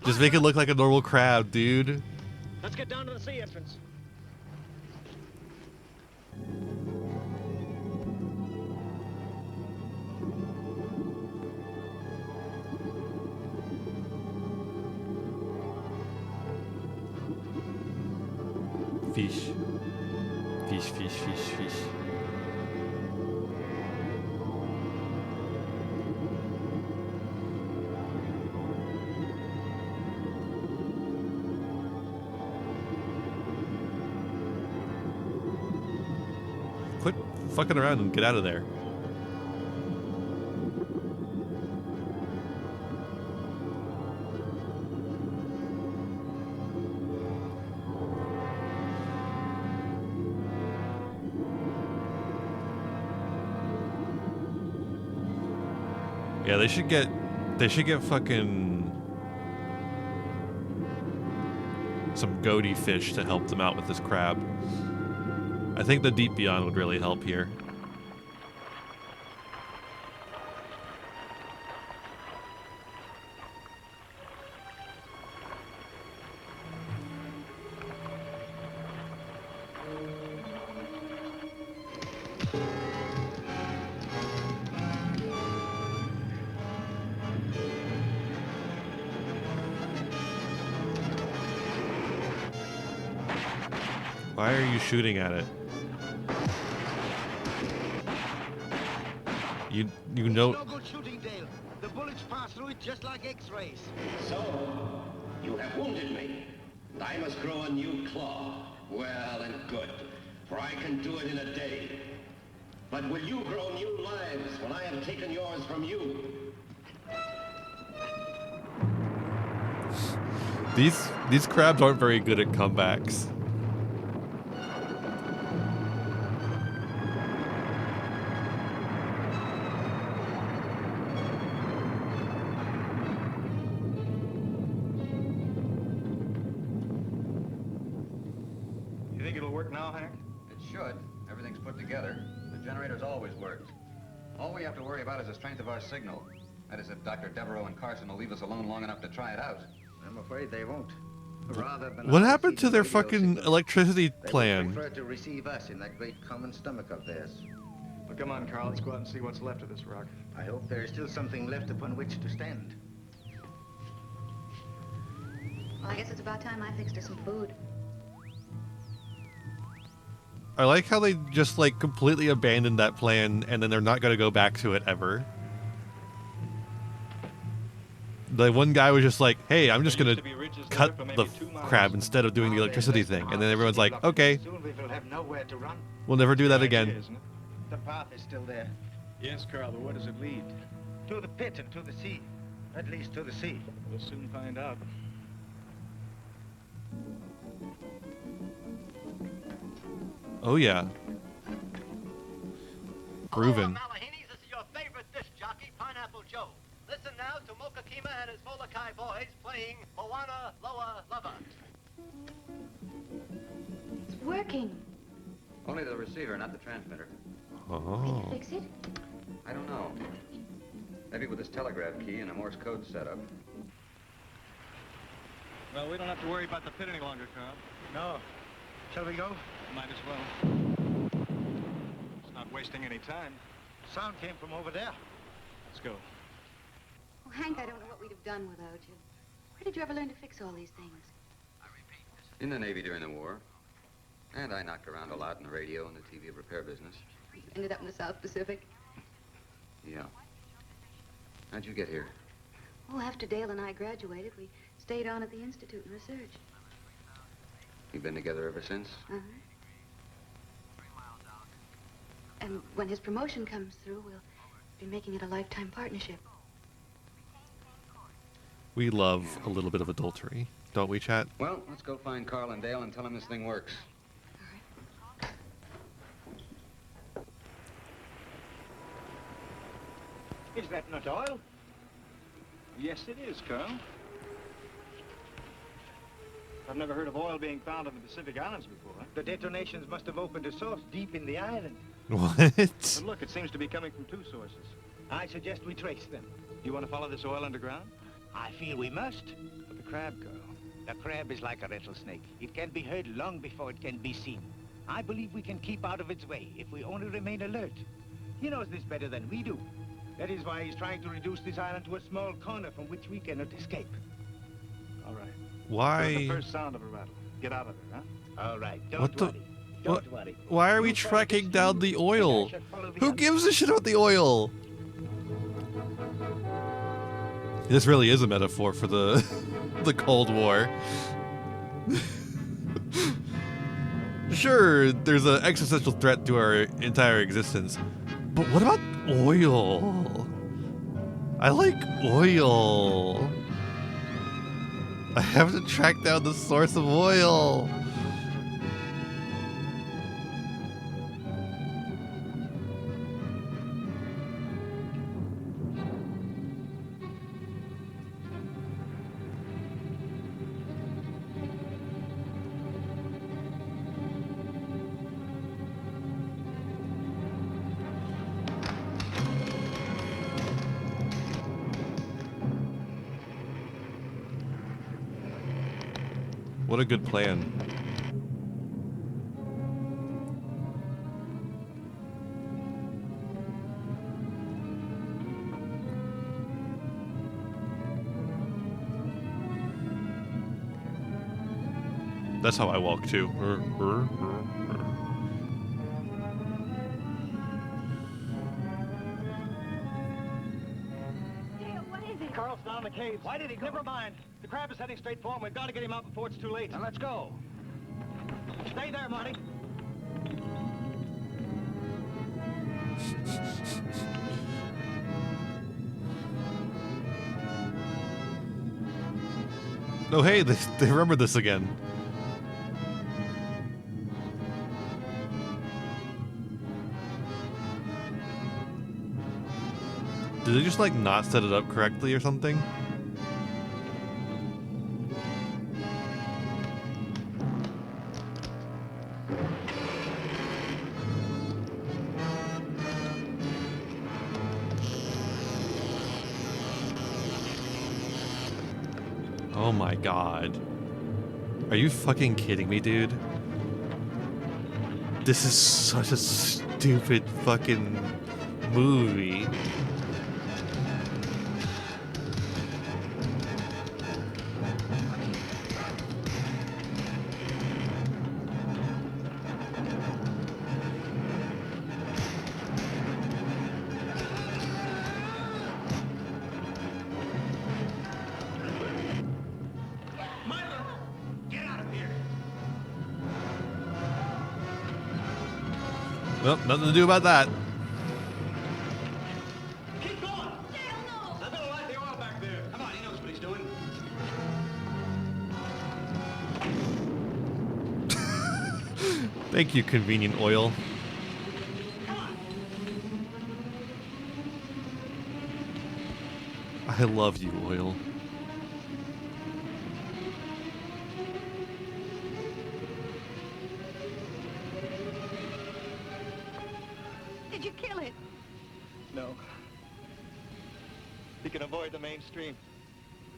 Just make it look like a normal crab, dude. Let's get down to the sea entrance. Fish. Fish, fish, fish, fish. Quit fucking around and get out of there. Yeah, they should get fucking some goatee fish to help them out with this crab. I think the deep beyond would really help here. Why are you shooting at it? You know. No good shooting, Dale. The bullets pass through it just like X-rays. So, you have wounded me, and I must grow a new claw. Well and good, for I can do it in a day. But will you grow new lives when I have taken yours from you? These crabs aren't very good at comebacks. You think it'll work now, Hank? It should. Everything's put together. The generator's always worked. All we have to worry about is the strength of our signal. That is, if Dr. Devereaux and Carson will leave us alone long enough to try it out. I'm afraid they won't. Rather than What happened to their fucking electricity plan? They prefer to receive us in that great common stomach of theirs. Well, come on, Carl. Let's go out and see what's left of this rock. I hope there is still something left upon which to stand. Well, I guess it's about time I fixed her some food. I like how they just like completely abandoned that plan and then they're not going to go back to it ever. The one guy was just like, hey, I'm just going to cut the crab instead of doing the electricity thing. And then everyone's like, okay, Soon we will have nowhere to run. we'll never do that again. The path is still there. Yes, Carl, but where does it lead? To the pit and to the sea. At least to the sea. We'll soon find out. Oh yeah. Groovin'. This is your favorite disc jockey, Pineapple Joe. Listen now to Mocha Kima and his Molokai boys playing Moana Loa Lava. It's working. Only the receiver, not the transmitter. Oh. Can you fix it? I don't know. Maybe with this telegraph key and a Morse code setup. Well, we don't have to worry about the pit any longer, Carl. No. Shall we go? Might as well. It's not wasting any time. Sound came from over there. Let's go. Oh, Hank, I don't know what we'd have done without you. Where did you ever learn to fix all these things? In the Navy during the war. And I knocked around a lot in the radio and the TV repair business. You ended up in the South Pacific. Yeah. How'd you get here? Oh, after Dale and I graduated, we stayed on at the Institute and research. You've been together ever since? Uh-huh. And when his promotion comes through, we'll be making it a lifetime partnership. We love a little bit of adultery, don't we, chat? Well, let's go find Carl and Dale and tell them this thing works. Is that not oil? Yes, it is, Carl. I've never heard of oil being found in the Pacific Islands before. The detonations must have opened a source deep in the island. What? But look, it seems to be coming from two sources. I suggest we trace them. You want to follow this oil underground? I feel we must. But the crab, Carl. The crab is like a rattlesnake. It can be heard long before it can be seen. I believe we can keep out of its way if we only remain alert. He knows this better than we do. That is why he's trying to reduce this island to a small corner from which we cannot escape. All right. Why? So the first sound of a rattle. Get out of there, huh? All right, What the? worry. Don't worry. Why are we tracking down the oil? Who gives a shit about the oil? This really is a metaphor for the the Cold War. Sure, there's an existential threat to our entire existence, but what about oil? I like oil. I have to track down the source of oil. What a good plan. That's how I walk too. Carl's down in the cave. Why did he go? Never mind. The crab is heading straight for him. We've got to get him out before it's too late. Now let's go. Stay there, Marty. Oh, hey, they remember this again. Did they just, like, not set it up correctly or something? Oh my god. Are you fucking kidding me, dude? This is such a stupid fucking movie. Well, nothing to do about that. Keep going! I better light the oil back there. Come on, he knows what he's doing. Thank you, convenient oil. I love you, oil. Did you kill it? No. He can avoid the mainstream.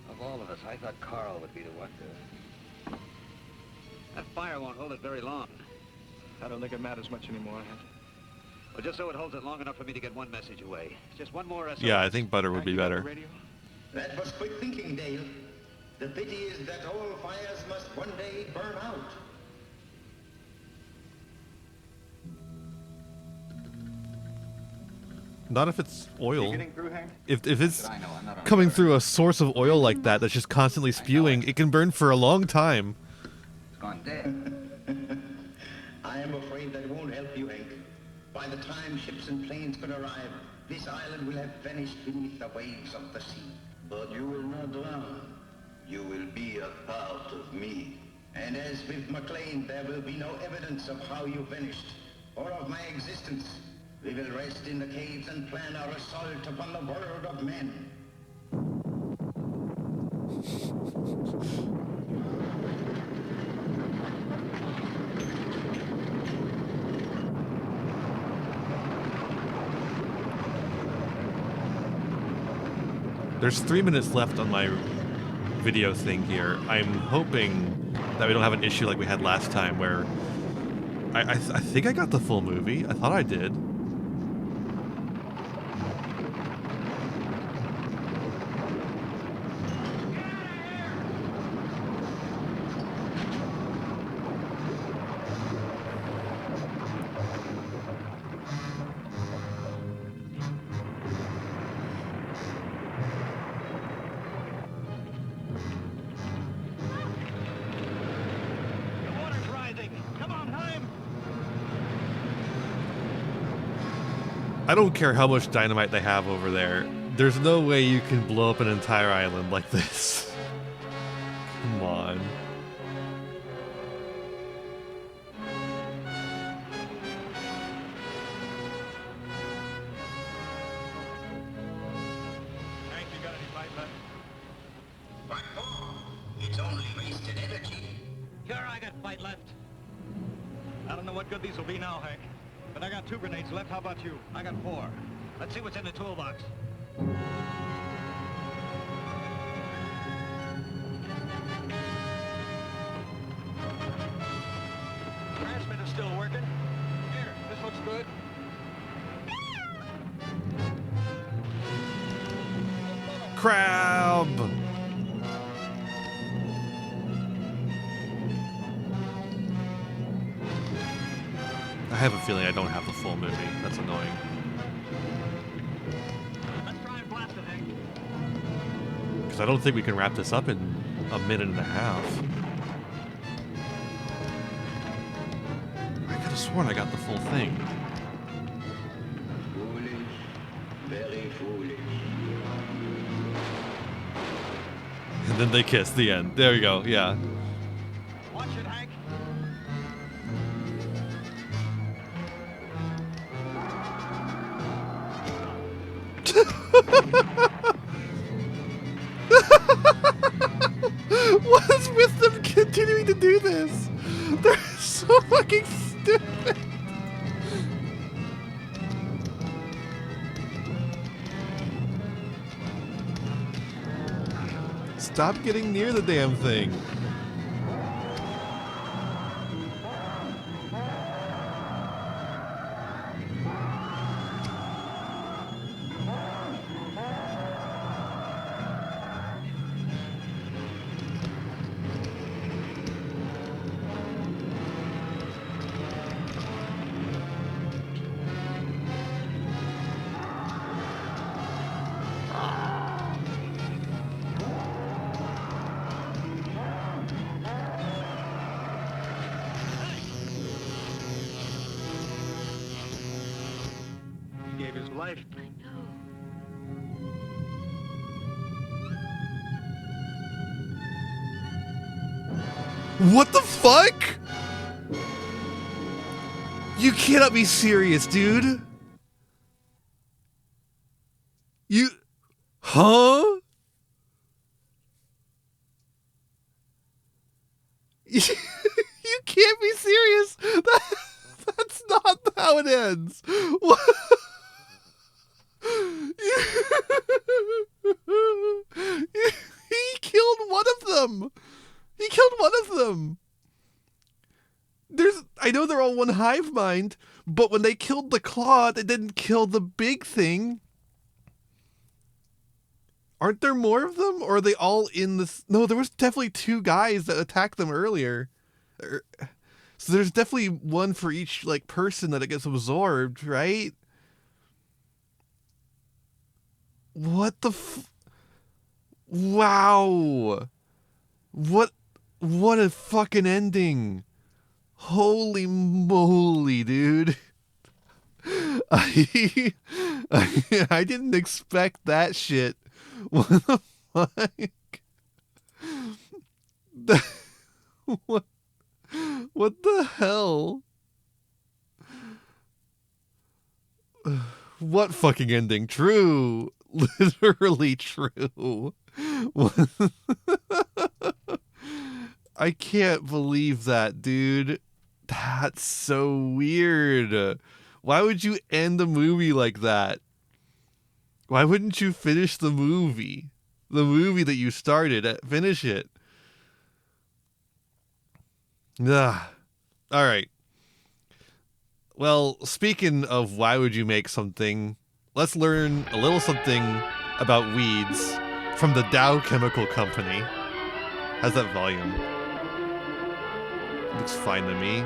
Of all of us, I thought Carl would be the one to... That fire won't hold it very long. I don't think it matters much anymore, Hank. Well, just so it holds it long enough for me to get one message away. Just one more SOS. Yeah, I think butter would be better. That was quick thinking, Dale. The pity is that all fires must one day burn out. Not if it's oil. Getting through, Hank? If it's coming through a source of oil like that that's just constantly spewing, it can burn for a long time. It's gone dead. I am afraid that won't help you, Hank. By the time ships and planes could arrive, this island will have vanished beneath the waves of the sea. But you will not drown. You will be a part of me. And as with McLean, there will be no evidence of how you vanished, or of my existence. We will rest in the caves and plan our assault upon the world of men. There's 3 minutes left on my video thing here. I'm hoping that we don't have an issue like we had last time where I think I got the full movie. I thought I did. I don't care how much dynamite they have over there. There's no way you can blow up an entire island like this. Come on. Hank, you got any fight left? What for? It's only wasted energy. Sure, I got fight left. I don't know what good these will be now, Hank. But I got 2 grenades left. How about you? I got 4. Let's see what's in the toolbox. Transmitter's still working. Here, this looks good. Crab! I have a feeling I don't have the full movie. That's annoying. Let's try and blast it, Hank. Because I don't think we can wrap this up in a minute and a half. I could have sworn I got the full thing. Foolish, very foolish. And then they kiss. The end. There you go. Yeah. Watch it, Hank. What is with them continuing to do this? They're so fucking stupid. Stop getting near the damn thing. He gave his life. I know. What the fuck? You cannot be serious, dude. You... Huh? You can't be serious. That's not how it ends. What? He killed one of them. He killed one of them. I know they're all one hive mind, but when they killed the claw, they didn't kill the big thing. Aren't there more of them? Or are they all in this? No, there was definitely two guys that attacked them earlier. So there's definitely one for each like person that it gets absorbed, right? What the wow. What a fucking ending. Holy moly, dude. I didn't expect that shit. What the fuck? What the hell? What fucking ending? True. Literally true. I can't believe that, dude. That's so weird. Why would you end the movie like that? Why wouldn't you finish the movie? The movie that you started, finish it. Ugh. All right. Well, speaking of why would you make something, let's learn a little something about weeds from the Dow Chemical Company. How's that volume? Looks fine to me.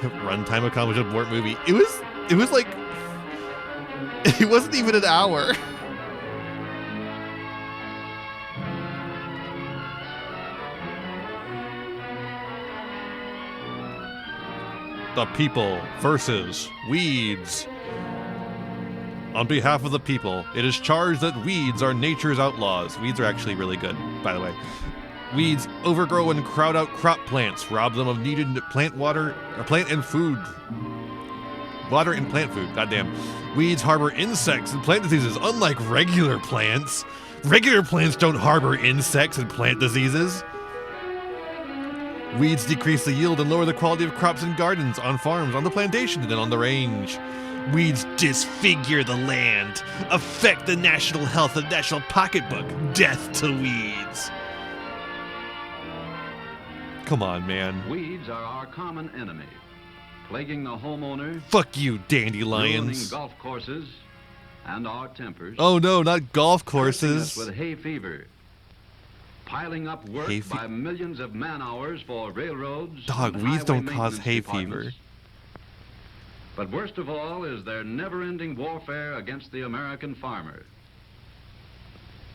Runtime accomplished abort movie. It was like it wasn't even an hour. The people versus weeds. On behalf of the people, it is charged that weeds are nature's outlaws. Weeds are actually really good, by the way. Weeds overgrow and crowd out crop plants, rob them of needed plant and food. Water and plant food, goddamn. Weeds harbor insects and plant diseases, unlike regular plants. Regular plants don't harbor insects and plant diseases. Weeds decrease the yield and lower the quality of crops and gardens on farms, on the plantation, and on the range. Weeds disfigure the land, affect the national health and national pocketbook. Death to weeds. Come on, man. Weeds are our common enemy, plaguing the homeowner. Fuck you, dandelions. Ruining golf courses and our tempers. Oh no, not golf courses. With hay fever, piling up work by millions of man-hours for railroads. Dog, weeds don't cause hay fever. But worst of all is their never-ending warfare against the American farmer.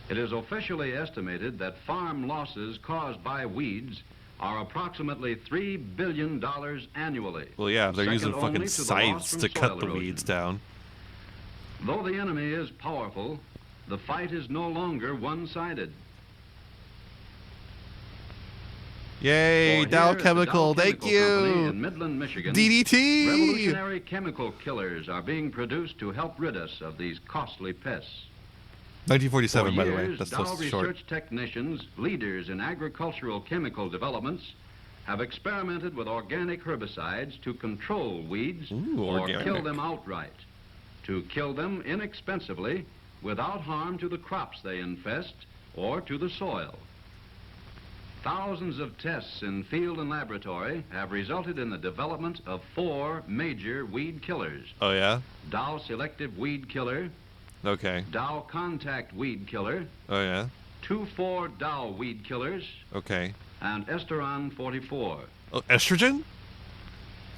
It is officially estimated that farm losses caused by weeds are approximately $3 billion annually. Well, yeah, they're using fucking scythes to cut the weeds down. Though the enemy is powerful, the fight is no longer one-sided. Yay, For Dow here at the Chemical, Dow thank Chemical Company you. in Midland, Michigan, DDT. revolutionary chemical killers are being produced to help rid us of these costly pests. 1947, For by the way. years, That's Dow so research short. technicians, leaders in agricultural chemical developments, have experimented with organic herbicides to control weeds or organic. kill them outright, to kill them inexpensively without harm to the crops they infest or to the soil. Thousands of tests in field and laboratory have resulted in the development of 4 major weed killers. Oh, yeah? Dow Selective Weed Killer, Okay. Dow Contact Weed Killer, Oh, yeah? 2,4-Dow Weed Killers, Okay. and Esteron 44. Oh, estrogen?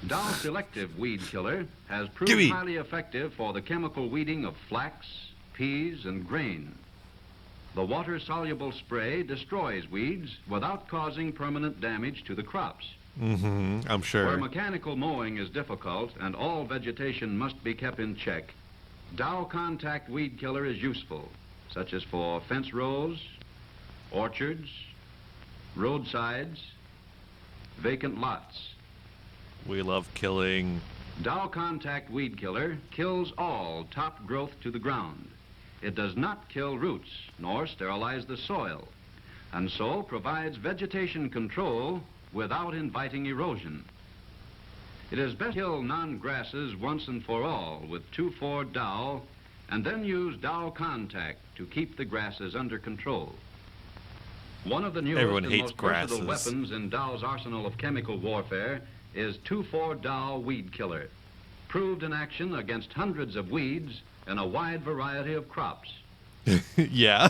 Dow Selective Weed Killer has proved Gimme. highly effective for the chemical weeding of flax, peas, and grain. The water-soluble spray destroys weeds without causing permanent damage to the crops. Mm-hmm, I'm Where sure. mechanical mowing is difficult and all vegetation must be kept in check, Dow Contact Weed Killer is useful, such as for fence rows, orchards, roadsides, vacant lots. We love killing. Dow Contact Weed Killer kills all top growth to the ground. It does not kill roots nor sterilize the soil, and so provides vegetation control without inviting erosion. It is best to kill non-grasses once and for all with 2,4-Dow, and then use Dow Contact to keep the grasses under control. One of the newest Everyone and hates most versatile grasses. weapons in Dow's arsenal of chemical warfare is 2,4-Dow Weed Killer, proved in action against hundreds of weeds in a wide variety of crops. Yeah.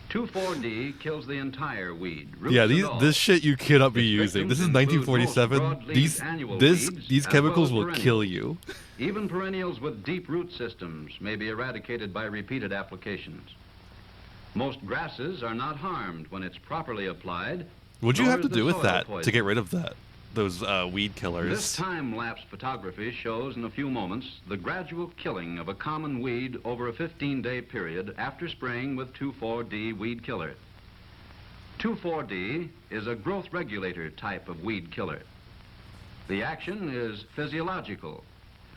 2,4-D kills the entire weed. Roots Yeah, and all. this shit you cannot be Its using. This is victims include most 1947. broad-leaved annual weeds, These as chemicals well as will kill you. Even perennials with deep root systems may be eradicated by repeated applications. Most grasses are not harmed when it's properly applied. What'd you nor have to is the do with soil that to poisoned. get rid of that? Those weed killers. This time-lapse photography shows in a few moments the gradual killing of a common weed over a 15-day period after spraying with 2,4-D weed killer. 2,4-D is a growth regulator type of weed killer. The action is physiological,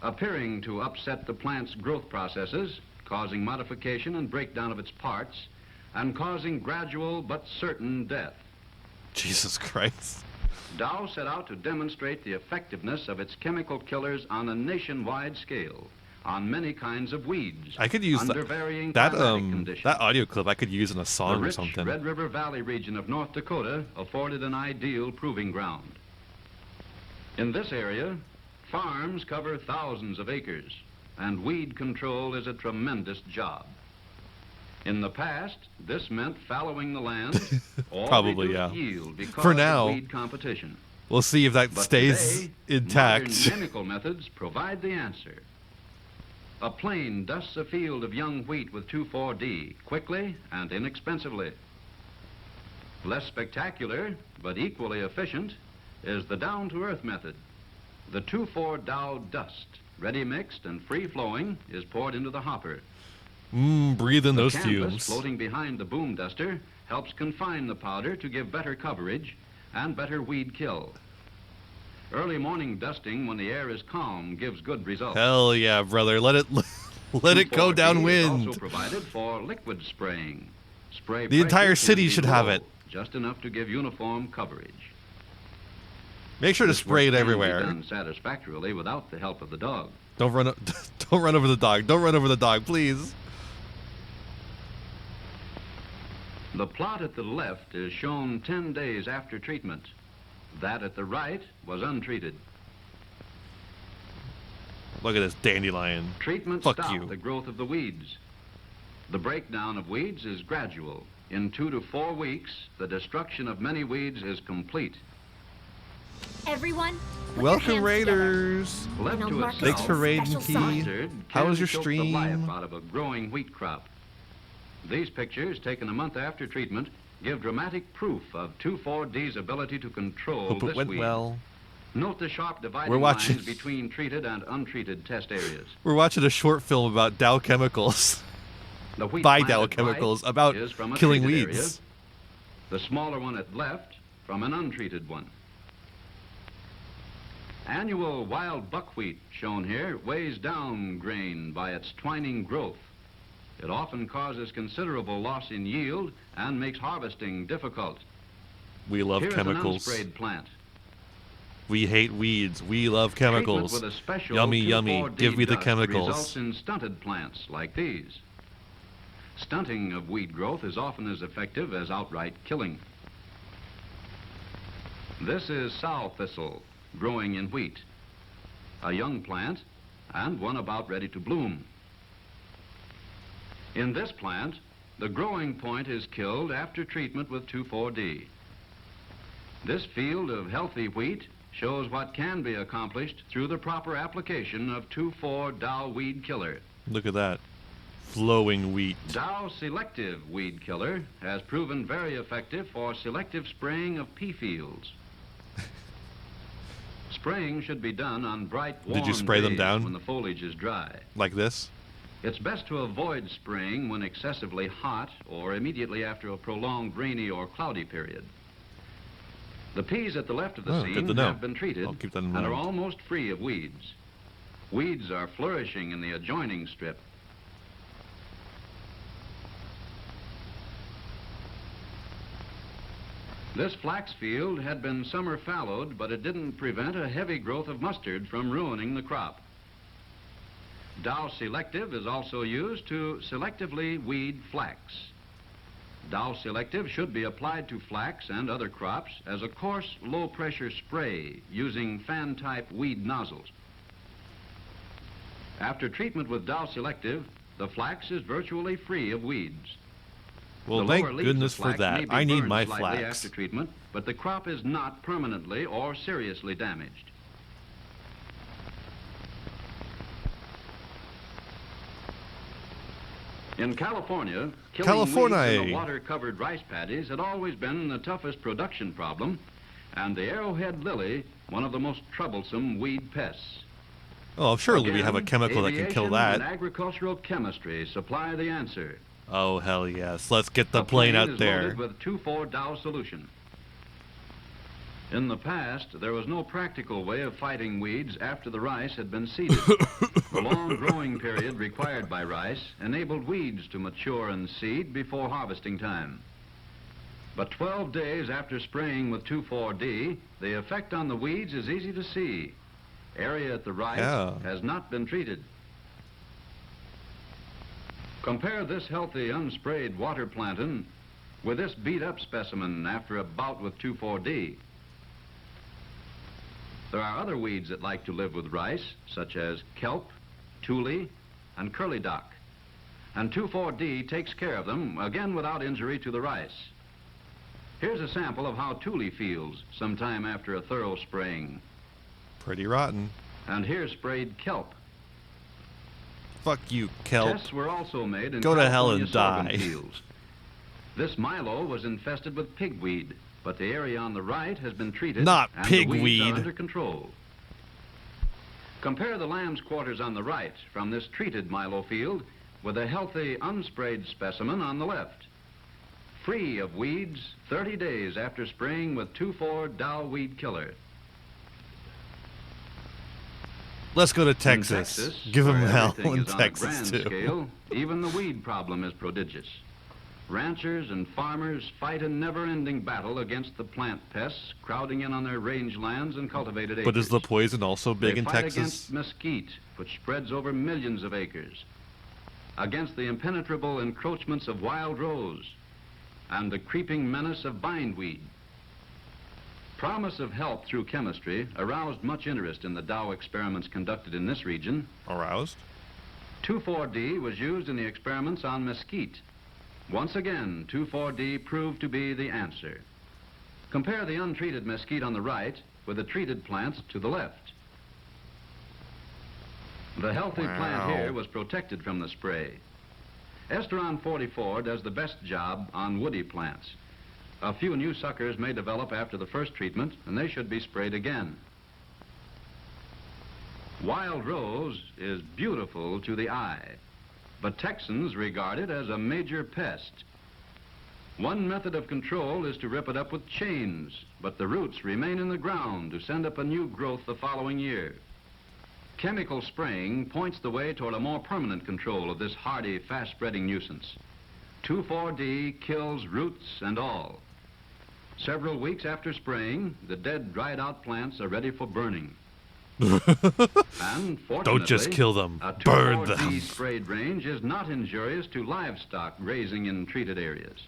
appearing to upset the plant's growth processes, causing modification and breakdown of its parts, and causing gradual but certain death. Jesus Christ. Dow set out to demonstrate the effectiveness of its chemical killers on a nationwide scale, on many kinds of weeds. I could use under varying that climatic conditions. that audio clip I could use in a The song or rich something. Red River Valley region of North Dakota afforded an ideal proving ground. In this area, farms cover thousands of acres, and weed control is a tremendous job. In the past, this meant fallowing the land or Probably, reduced yeah. yield because For now, of weed competition. we'll see if that But stays today, intact. modern chemical methods provide the answer. A plane dusts a field of young wheat with 2,4-D quickly and inexpensively. Less spectacular, but equally efficient, is the down-to-earth method. The 2,4-Dow dust, ready mixed and free-flowing, is poured into the hopper. Breathe in The those canvas fumes. floating behind the boom duster helps confine the powder to give better coverage and better weed kill. Early morning dusting when the air is calm gives good results. Hell yeah, brother. Let it let it go 2,4-D is downwind. also provided for liquid spraying. Spray The entire pressure city can be should have low, it. just enough to give uniform coverage. Make sure to This spray work it can be everywhere. done satisfactorily without the help of the dog. Don't run don't run over the dog. Don't run over the dog, please. The plot at the left is shown 10 days after treatment. That at the right was untreated. Look at this dandelion. Treatment Fuck stopped you. the growth of the weeds. The breakdown of weeds is gradual. In 2 to 4 weeks, the destruction of many weeds is complete. Everyone, put your Welcome, hands Raiders. Left And to I'll mark itself, Thanks for raiding, special Key. sign. mustard How was can your choke the life stream? out of a growing wheat crop. These pictures, taken a month after treatment, give dramatic proof of 2,4-D's ability to control Hope it this went weed. well. Note the sharp dividing We're watching- lines between treated and untreated test areas. We're watching a short film about Dow Chemicals. The wheat By plant Dow at right Chemicals about is from a killing treated weeds. area. The smaller one at left from an untreated one. Annual wild buckwheat, shown here, weighs down grain by its twining growth. It often causes considerable loss in yield and makes harvesting difficult. We love Here's chemicals. an unsprayed plant. We hate weeds. We love chemicals. Treatment with a special Yummy, yummy. 2,4-D Give me the dust chemicals. results in stunted plants like these. Stunting of weed growth is often as effective as outright killing. This is sow thistle growing in wheat, a young plant and one about ready to bloom. In this plant, the growing point is killed after treatment with 2,4-D. This field of healthy wheat shows what can be accomplished through the proper application of 2,4-Dow weed killer. Look at that. Flowing wheat. Dow selective weed killer has proven very effective for selective spraying of pea fields. Spraying should be done on bright, warm Did you spray them days down? when the foliage is dry. Like this? It's best to avoid spraying when excessively hot or immediately after a prolonged rainy or cloudy period. The peas at the left of the Good scene to know. have been treated I'll keep that in and mind. are almost free of weeds. Weeds are flourishing in the adjoining strip. This flax field had been summer fallowed, but it didn't prevent a heavy growth of mustard from ruining the crop. Dow Selective is also used to selectively weed flax. Dow Selective should be applied to flax and other crops as a coarse, low-pressure spray using fan-type weed nozzles. After treatment with Dow Selective, the flax is virtually free of weeds. Well, The thank lower leaves goodness of for flax may that. be I need burned my slightly flax. after treatment, but the crop is not permanently or seriously damaged. In California, killing weeds in the water-covered rice paddies had always been the toughest production problem, and the arrowhead lily, one of the most troublesome weed pests. Oh, surely we Again, have a chemical that can kill aviation that. and agricultural chemistry supply the answer. Oh, hell yes. Let's get the plane out is there. loaded with 2,4-Dow solution. In the past, there was no practical way of fighting weeds after the rice had been seeded. The long growing period required by rice enabled weeds to mature and seed before harvesting time. But 12 days after spraying with 2,4-D, the effect on the weeds is easy to see. Area at the rice has not been treated. Compare this healthy unsprayed water plantain with this beat-up specimen after a bout with 2,4-D. There are other weeds that like to live with rice, such as kelp, tule, and curlydock. And 2,4-D takes care of them, again without injury to the rice. Here's a sample of how tule feels sometime after a thorough spraying. Pretty rotten. And here's sprayed kelp. Fuck you, kelp. Tests were also made in Go to hell and California die. sorghum fields. This milo was infested with pigweed, but the area on the right has been treated Not and the weeds pigweed. are under control. Compare the lamb's quarters on the right from this treated milo field with a healthy unsprayed specimen on the left. Free of weeds 30 days after spraying with 2,4-Dow weed killer. Let's go to Texas. In Texas, Give them where hell everything in is on a Texas, grand too. scale, even the weed problem is prodigious. Ranchers and farmers fight a never-ending battle against the plant pests crowding in on their rangelands and cultivated acres. But is the poison also big They in fight Texas? against mesquite, which spreads over millions of acres, against the impenetrable encroachments of wild rose, and the creeping menace of bindweed. Promise of help through chemistry aroused much interest in the Dow experiments conducted in this region. Aroused? 2,4-D was used in the experiments on mesquite. Once again, 2,4-D proved to be the answer. Compare the untreated mesquite on the right with the treated plants to the left. The healthy plant here was protected from the spray. Esteron 44 does the best job on woody plants. A few new suckers may develop after the first treatment, and they should be sprayed again. Wild rose is beautiful to the eye, but Texans regard it as a major pest. One method of control is to rip it up with chains, but the roots remain in the ground to send up a new growth the following year. Chemical spraying points the way toward a more permanent control of this hardy, fast-spreading nuisance. 2,4-D kills roots and all. Several weeks after spraying, the dead, dried-out plants are ready for burning. And fortunately, don't just kill them, a burn 2,4-D them. sprayed range is not injurious to livestock grazing in treated areas.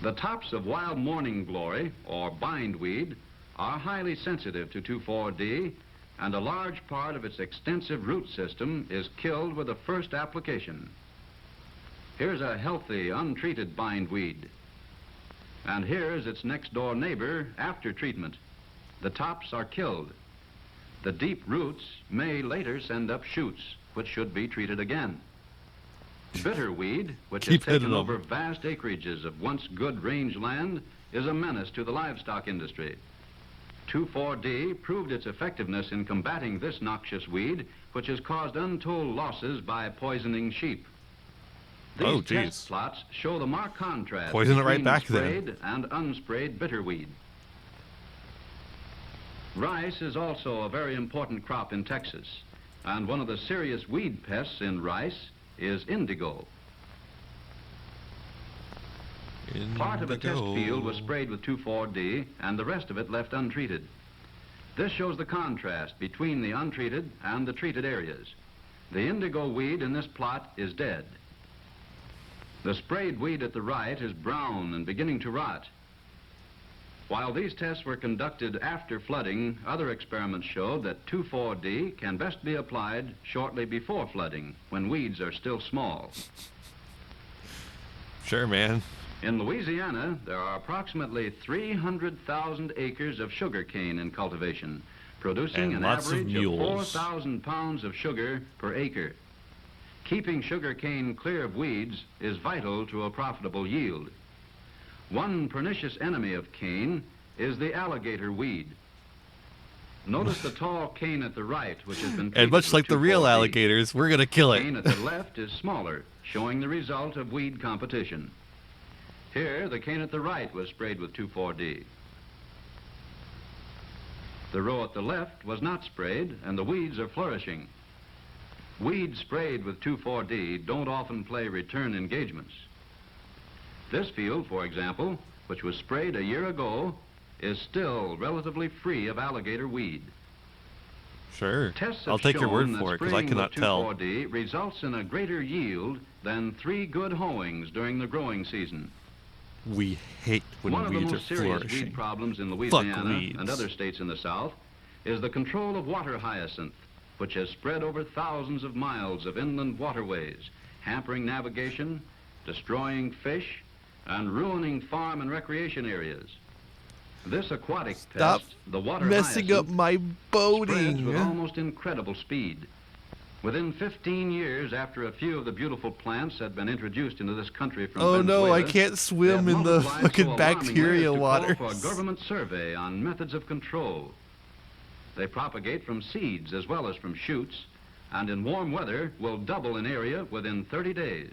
The tops of wild morning glory, or bindweed, are highly sensitive to 2,4-D, and a large part of its extensive root system is killed with the first application. Here's a healthy, untreated bindweed. And here's its next-door neighbor after treatment. The tops are killed. The deep roots may later send up shoots, which should be treated again. Bitterweed, which has taken over vast acreages of once good rangeland, is a menace to the livestock industry. 2,4-D proved its effectiveness in combating this noxious weed, which has caused untold losses by poisoning sheep. These test plots show the marked contrast Poison it right between back sprayed then. and unsprayed bitterweed. Rice is also a very important crop in Texas, and one of the serious weed pests in rice is indigo. Part of a test field was sprayed with 2,4-D, and the rest of it left untreated. This shows the contrast between the untreated and the treated areas. The indigo weed in this plot is dead. The sprayed weed at the right is brown and beginning to rot. While these tests were conducted after flooding, other experiments showed that 2,4-D can best be applied shortly before flooding, when weeds are still small. Sure, man. In Louisiana, there are approximately 300,000 acres of sugarcane in cultivation, producing And an lots of average of mules. 4,000 pounds of sugar per acre. Keeping sugarcane clear of weeds is vital to a profitable yield. One pernicious enemy of cane is the alligator weed. Notice the tall cane at the right, which has been And much like the real 2,4-D. alligators, we're gonna kill it. Cane at the left is smaller, showing the result of weed competition. Here, the cane at the right was sprayed with 2,4-D. The row at the left was not sprayed, and the weeds are flourishing. Weeds sprayed with 2,4-D don't often play return engagements. This field, for example, which was sprayed a year ago, is still relatively free of alligator weed. Sure. Tests I'll have take your word shown that for it, because I spraying cannot with tell. 2,4-D results in a greater yield than 3 good hoeings during the growing season. We hate when One of the weeds are most serious flourishing. weed problems in Fuck Louisiana weeds. and other states in the South is the control of water hyacinth, which has spread over thousands of miles of inland waterways, hampering navigation, destroying fish, and ruining farm and recreation areas. This aquatic Stop pest, the water messing hyacinth, up my boating. spreads with almost incredible speed. Within 15 years after a few of the beautiful plants had been introduced into this country from Oh Venezuela, no, I can't swim they have in the multiplied fucking so alarmingly bacteria as to waters. call for a government survey on methods of control. They propagate from seeds as well as from shoots, and in warm weather will double in area within 30 days.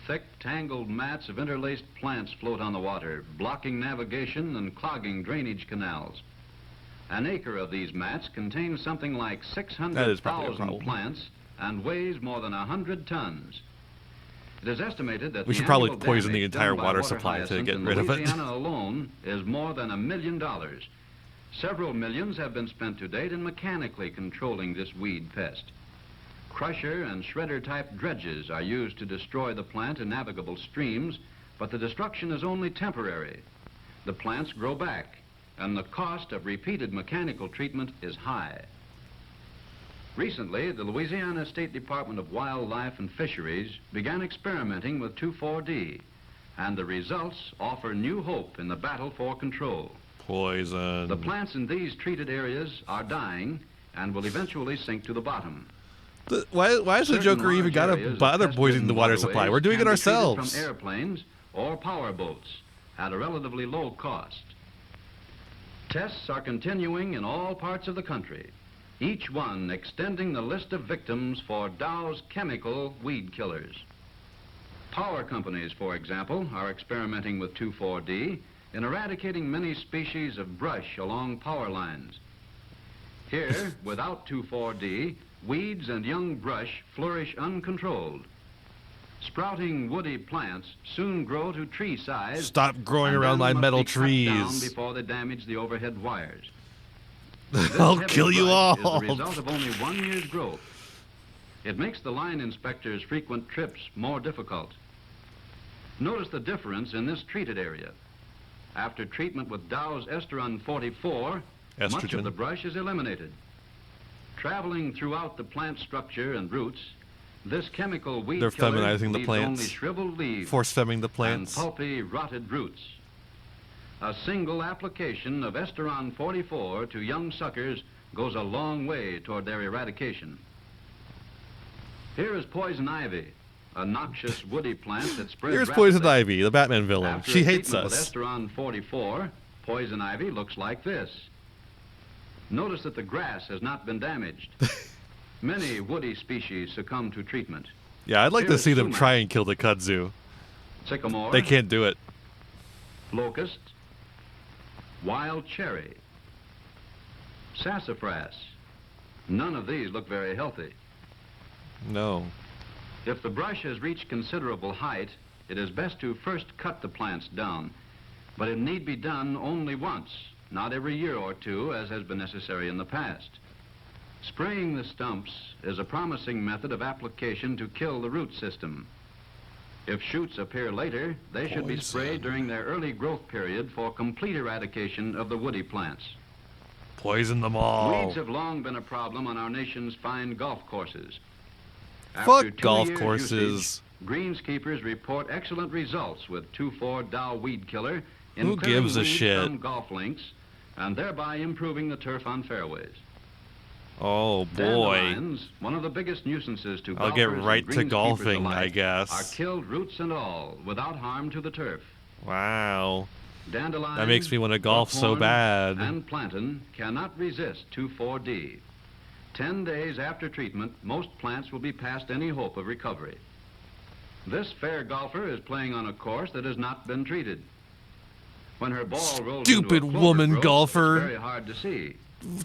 Thick, tangled mats of interlaced plants float on the water, blocking navigation and clogging drainage canals. An acre of these mats contains something like That is probably a 600,000 problem. plants and weighs more than 100 tons. It is estimated that We the should probably annual poison the damage entire done by water water supply to hyacinth get in rid of it. Louisiana alone is more than $1 million. Several millions have been spent to date in mechanically controlling this weed pest. Crusher and shredder type dredges are used to destroy the plant in navigable streams, but the destruction is only temporary. The plants grow back, and the cost of repeated mechanical treatment is high. Recently, the Louisiana State Department of Wildlife and Fisheries began experimenting with 2,4-D, and the results offer new hope in the battle for control. Poison. The plants in these treated areas are dying and will eventually sink to the bottom. Why has the Certain Joker even large got to areas of bother pest-ridden poisoning the water supply? waterways We're doing it can be treated ourselves. From airplanes or power boats at a relatively low cost. Tests are continuing in all parts of the country, each one extending the list of victims for Dow's chemical weed killers. Power companies, for example, are experimenting with 2,4-D in eradicating many species of brush along power lines. Here, without 2,4-D, weeds and young brush flourish uncontrolled. Sprouting woody plants soon grow to tree size. Stop growing around my metal trees. Before they damage the overhead wires. I'll kill you all. Is the result of only 1 year's growth. It makes the line inspector's frequent trips more difficult. Notice the difference in this treated area. After treatment with Dow's Esteron 44, much of the brush is eliminated. Traveling throughout the plant structure and roots, this chemical weed They're killer feminizing the leaves plants. only shriveled leaves, Force-femming the plants. and pulpy, rotted roots. A single application of Esteron 44 to young suckers goes a long way toward their eradication. Here is poison ivy, a noxious woody plant that spreads Here's rapidly. Poison Ivy, the Batman villain. After She a hates treatment us. With Esteron 44, poison ivy looks like this. Notice that the grass has not been damaged. Many woody species succumb to treatment. Yeah, I'd like Here to is see them sumac, try and kill the kudzu. sycamore, They can't do it. locust, wild cherry, sassafras. None of these look very healthy. No. If the brush has reached considerable height, it is best to first cut the plants down. But it need be done only once, not every year or two, as has been necessary in the past. Spraying the stumps is a promising method of application to kill the root system. If shoots appear later, they should be sprayed during their early growth period for complete eradication of the woody plants. Poison them all. Weeds have long been a problem on our nation's fine golf courses. Fuck After 2 golf years' courses. usage, greenskeepers report excellent results with 2,4-Dow weed killer in Who clearing gives a weeds shit? from golf links and thereby improving the turf on fairways. Oh boy. Dandelions, one of the biggest nuisances to I'll get golfers right and to greenskeepers golfing, alike, I guess. are killed roots and all without harm to the turf. Wow. Dandelion, That makes me want to golf so buckhorn, bad. and plantain cannot resist 2,4-D. 10 days after treatment, most plants will be past any hope of recovery. This fair golfer is playing on a course that has not been treated. When her ball rolls into a Stupid clover woman growth, golfer. it's very hard to see.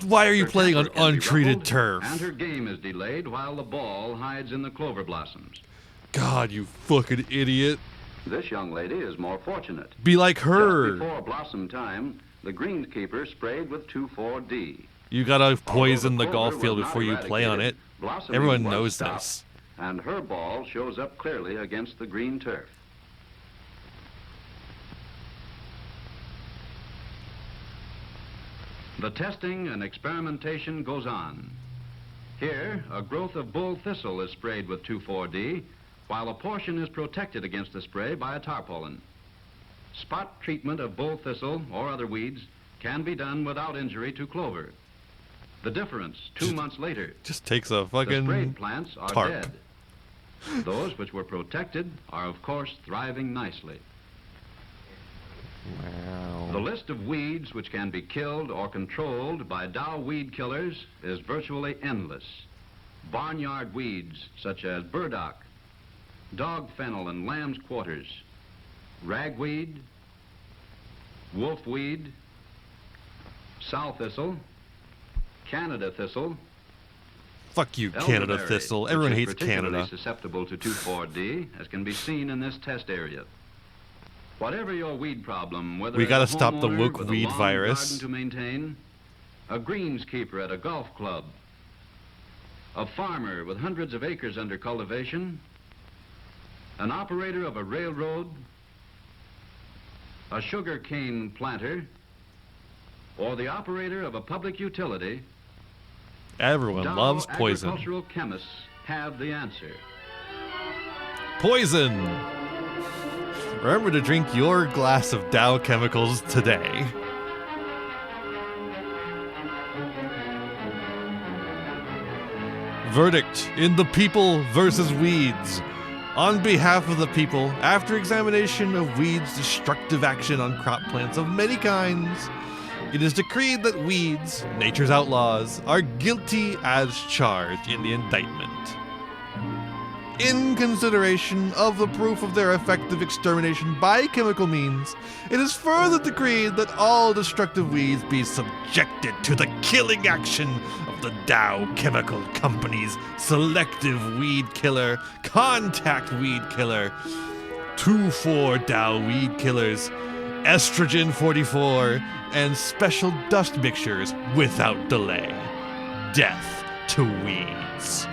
Why are you Her playing on temper can be untreated ruffled, turf? And her game is delayed while the ball hides in the clover blossoms. God, you fucking idiot. This young lady is more fortunate. Be like her. Just before blossom time, the greenskeeper sprayed with 2,4-D. You gotta poison the Although golf clover field was before not you play on it. eradicated, blossoming Everyone was knows stopped, this. And her ball shows up clearly against the green turf. The testing and experimentation goes on. Here, a growth of bull thistle is sprayed with 2,4-D, while a portion is protected against the spray by a tarpaulin. Spot treatment of bull thistle or other weeds can be done without injury to clover. The difference, 2 months later, Just takes a the fucking sprayed plants are tarp. dead. Those which were protected are, of course, thriving nicely. Wow. The list of weeds which can be killed or controlled by Dow weed killers is virtually endless. Barnyard weeds such as burdock, dog fennel and lamb's quarters, ragweed, wolfweed, sow thistle, Canada thistle. Fuck you, Canada elderberry, thistle. which Everyone is hates particularly Canada. susceptible to 2,4-D, as can be seen in this test area. Whatever your weed problem, whether We as gotta a stop the homeowner woke with a weed lawn virus. garden to maintain, a greenskeeper at a golf club, a farmer with hundreds of acres under cultivation, an operator of a railroad, a sugar cane planter, or the operator of a public utility, Everyone Dow loves poison. agricultural chemists have the answer. Poison! Remember to drink your glass of Dow chemicals today. Verdict in The People versus Weeds. On behalf of the people, after examination of weeds' destructive action on crop plants of many kinds, it is decreed that weeds, nature's outlaws, are guilty as charged in the indictment. in consideration of the proof of their effective extermination by chemical means, it is further decreed that all destructive weeds be subjected to the killing action of the Dow Chemical Company's selective weed killer, contact weed killer, 2,4 Dow weed killers, estrogen 44, and special dust mixtures without delay. Death to weeds.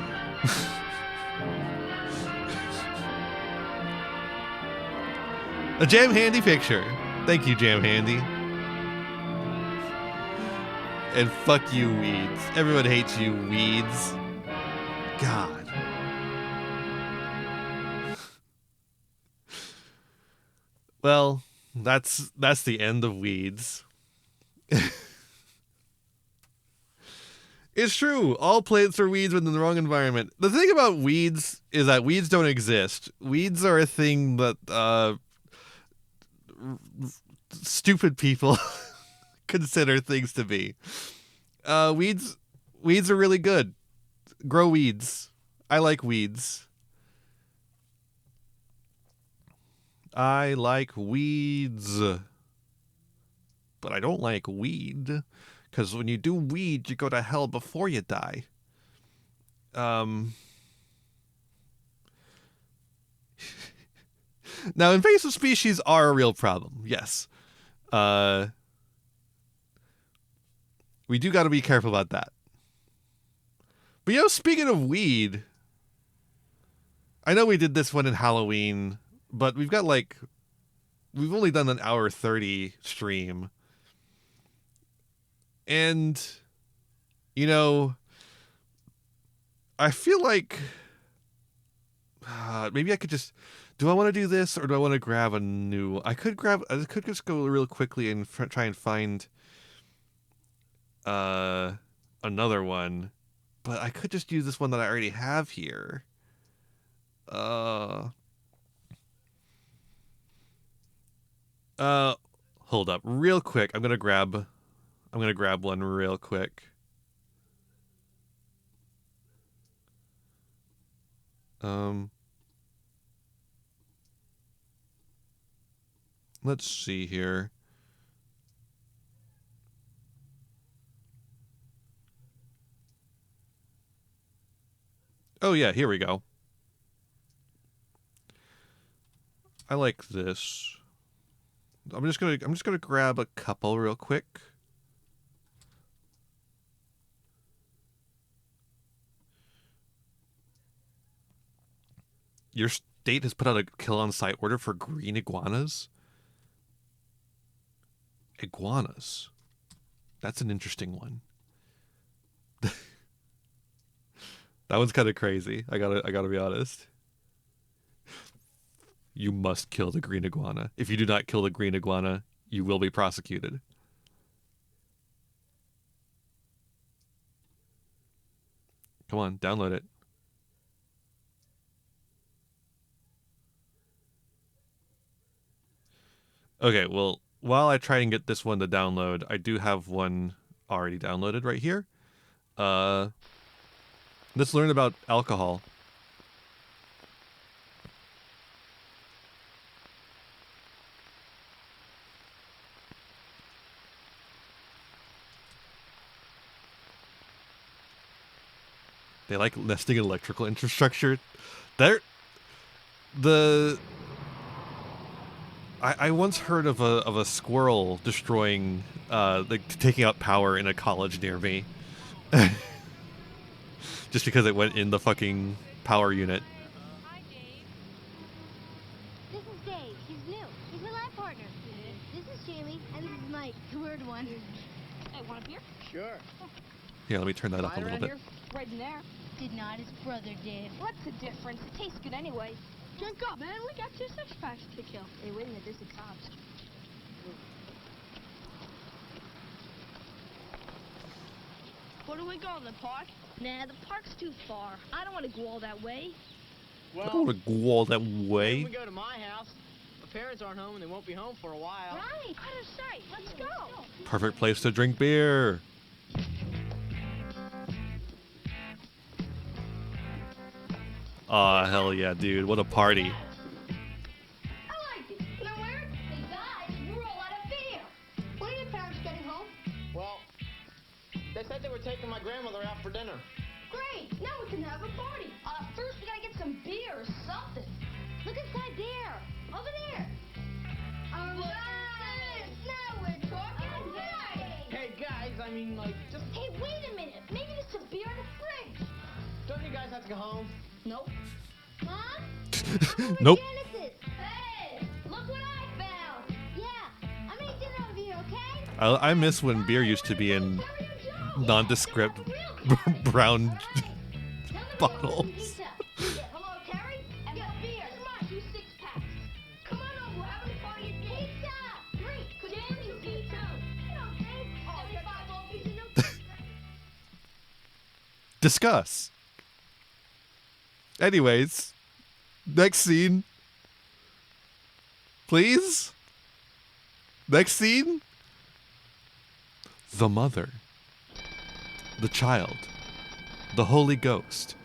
A Jam Handy picture. Thank you, Jam Handy. And fuck you, weeds. Everyone hates you, weeds. God. Well, that's the end of weeds. It's true. All plants are weeds within the wrong environment. The thing about weeds is that weeds don't exist. Weeds are a thing that stupid people consider things to be. Weeds are really good. Grow weeds. I like weeds. I like weeds. But I don't like weed. Because when you do weed, you go to hell before you die. Now, invasive species are a real problem. Yes. We do got to be careful about that. But, speaking of weed, I know we did this one in Halloween, but we've only done an hour 30 stream. And, I feel like maybe I could just, do I want to do this or do I want to grab a new, I could just go real quickly and try and find another one, but I could just use this one that I already have here. Hold up real quick. I'm going to grab one real quick. Let's see here. Oh yeah, here we go. I like this. I'm just gonna grab a couple real quick. Your state has put out a kill-on-site order for green iguanas? Iguanas. That's an interesting one. That one's kind of crazy. I gotta be honest. You must kill the green iguana. If you do not kill the green iguana, you will be prosecuted. Come on, download it. Okay, well, while I try and get this one to download, I do have one already downloaded right here. Let's learn about alcohol. They like nesting in electrical infrastructure. I once heard of a squirrel destroying, taking out power in a college near me. Just because it went in the fucking power unit. Hi, Dave. This is Dave. He's new. He's my lab partner. This is Jamie, and this is Mike, the weird one. Hey, want a beer? Sure. Here, let me turn that up a little bit. Right in there. Did not his brother, Dave. What's the difference? It tastes good anyway. Drink up, man. We got 2 six-packs to kill. Hey, wait a minute. This is cops. Where do we go? The park? Nah, the park's too far. I don't want to go all that way. I don't want to go all that way. We go to my house. My parents aren't home and they won't be home for a while. Right. Out of sight. Let's go. Perfect place to drink beer. Aw, hell yeah, dude. What a party. I like it. You know, Eric? Hey, guys, we're all out of beer. When are your parents getting home? Well, they said they were taking my grandmother out for dinner. Great. Now we can have a party. First, we gotta get some beer or something. Look inside there. Over there. All right. Now we're talking. Hey, guys, I mean, like, just... Hey, wait a minute. Maybe there's some beer in the fridge. Don't you guys have to go home? Nope. Mom? I'm over Nope. Genesis. Hey, look what I found. Yeah, I'm eating dinner over here, okay? I miss when beer used to be in nondescript brown bottles. Hello, Terry. And get beer. Come on, 2 6-packs. Come on over, we're having a party at pizza. 3. Could you pizza? Okay. 75 more pieces. Discuss. Anyways, next scene. Please? Next scene? The mother. The child. The Holy Ghost.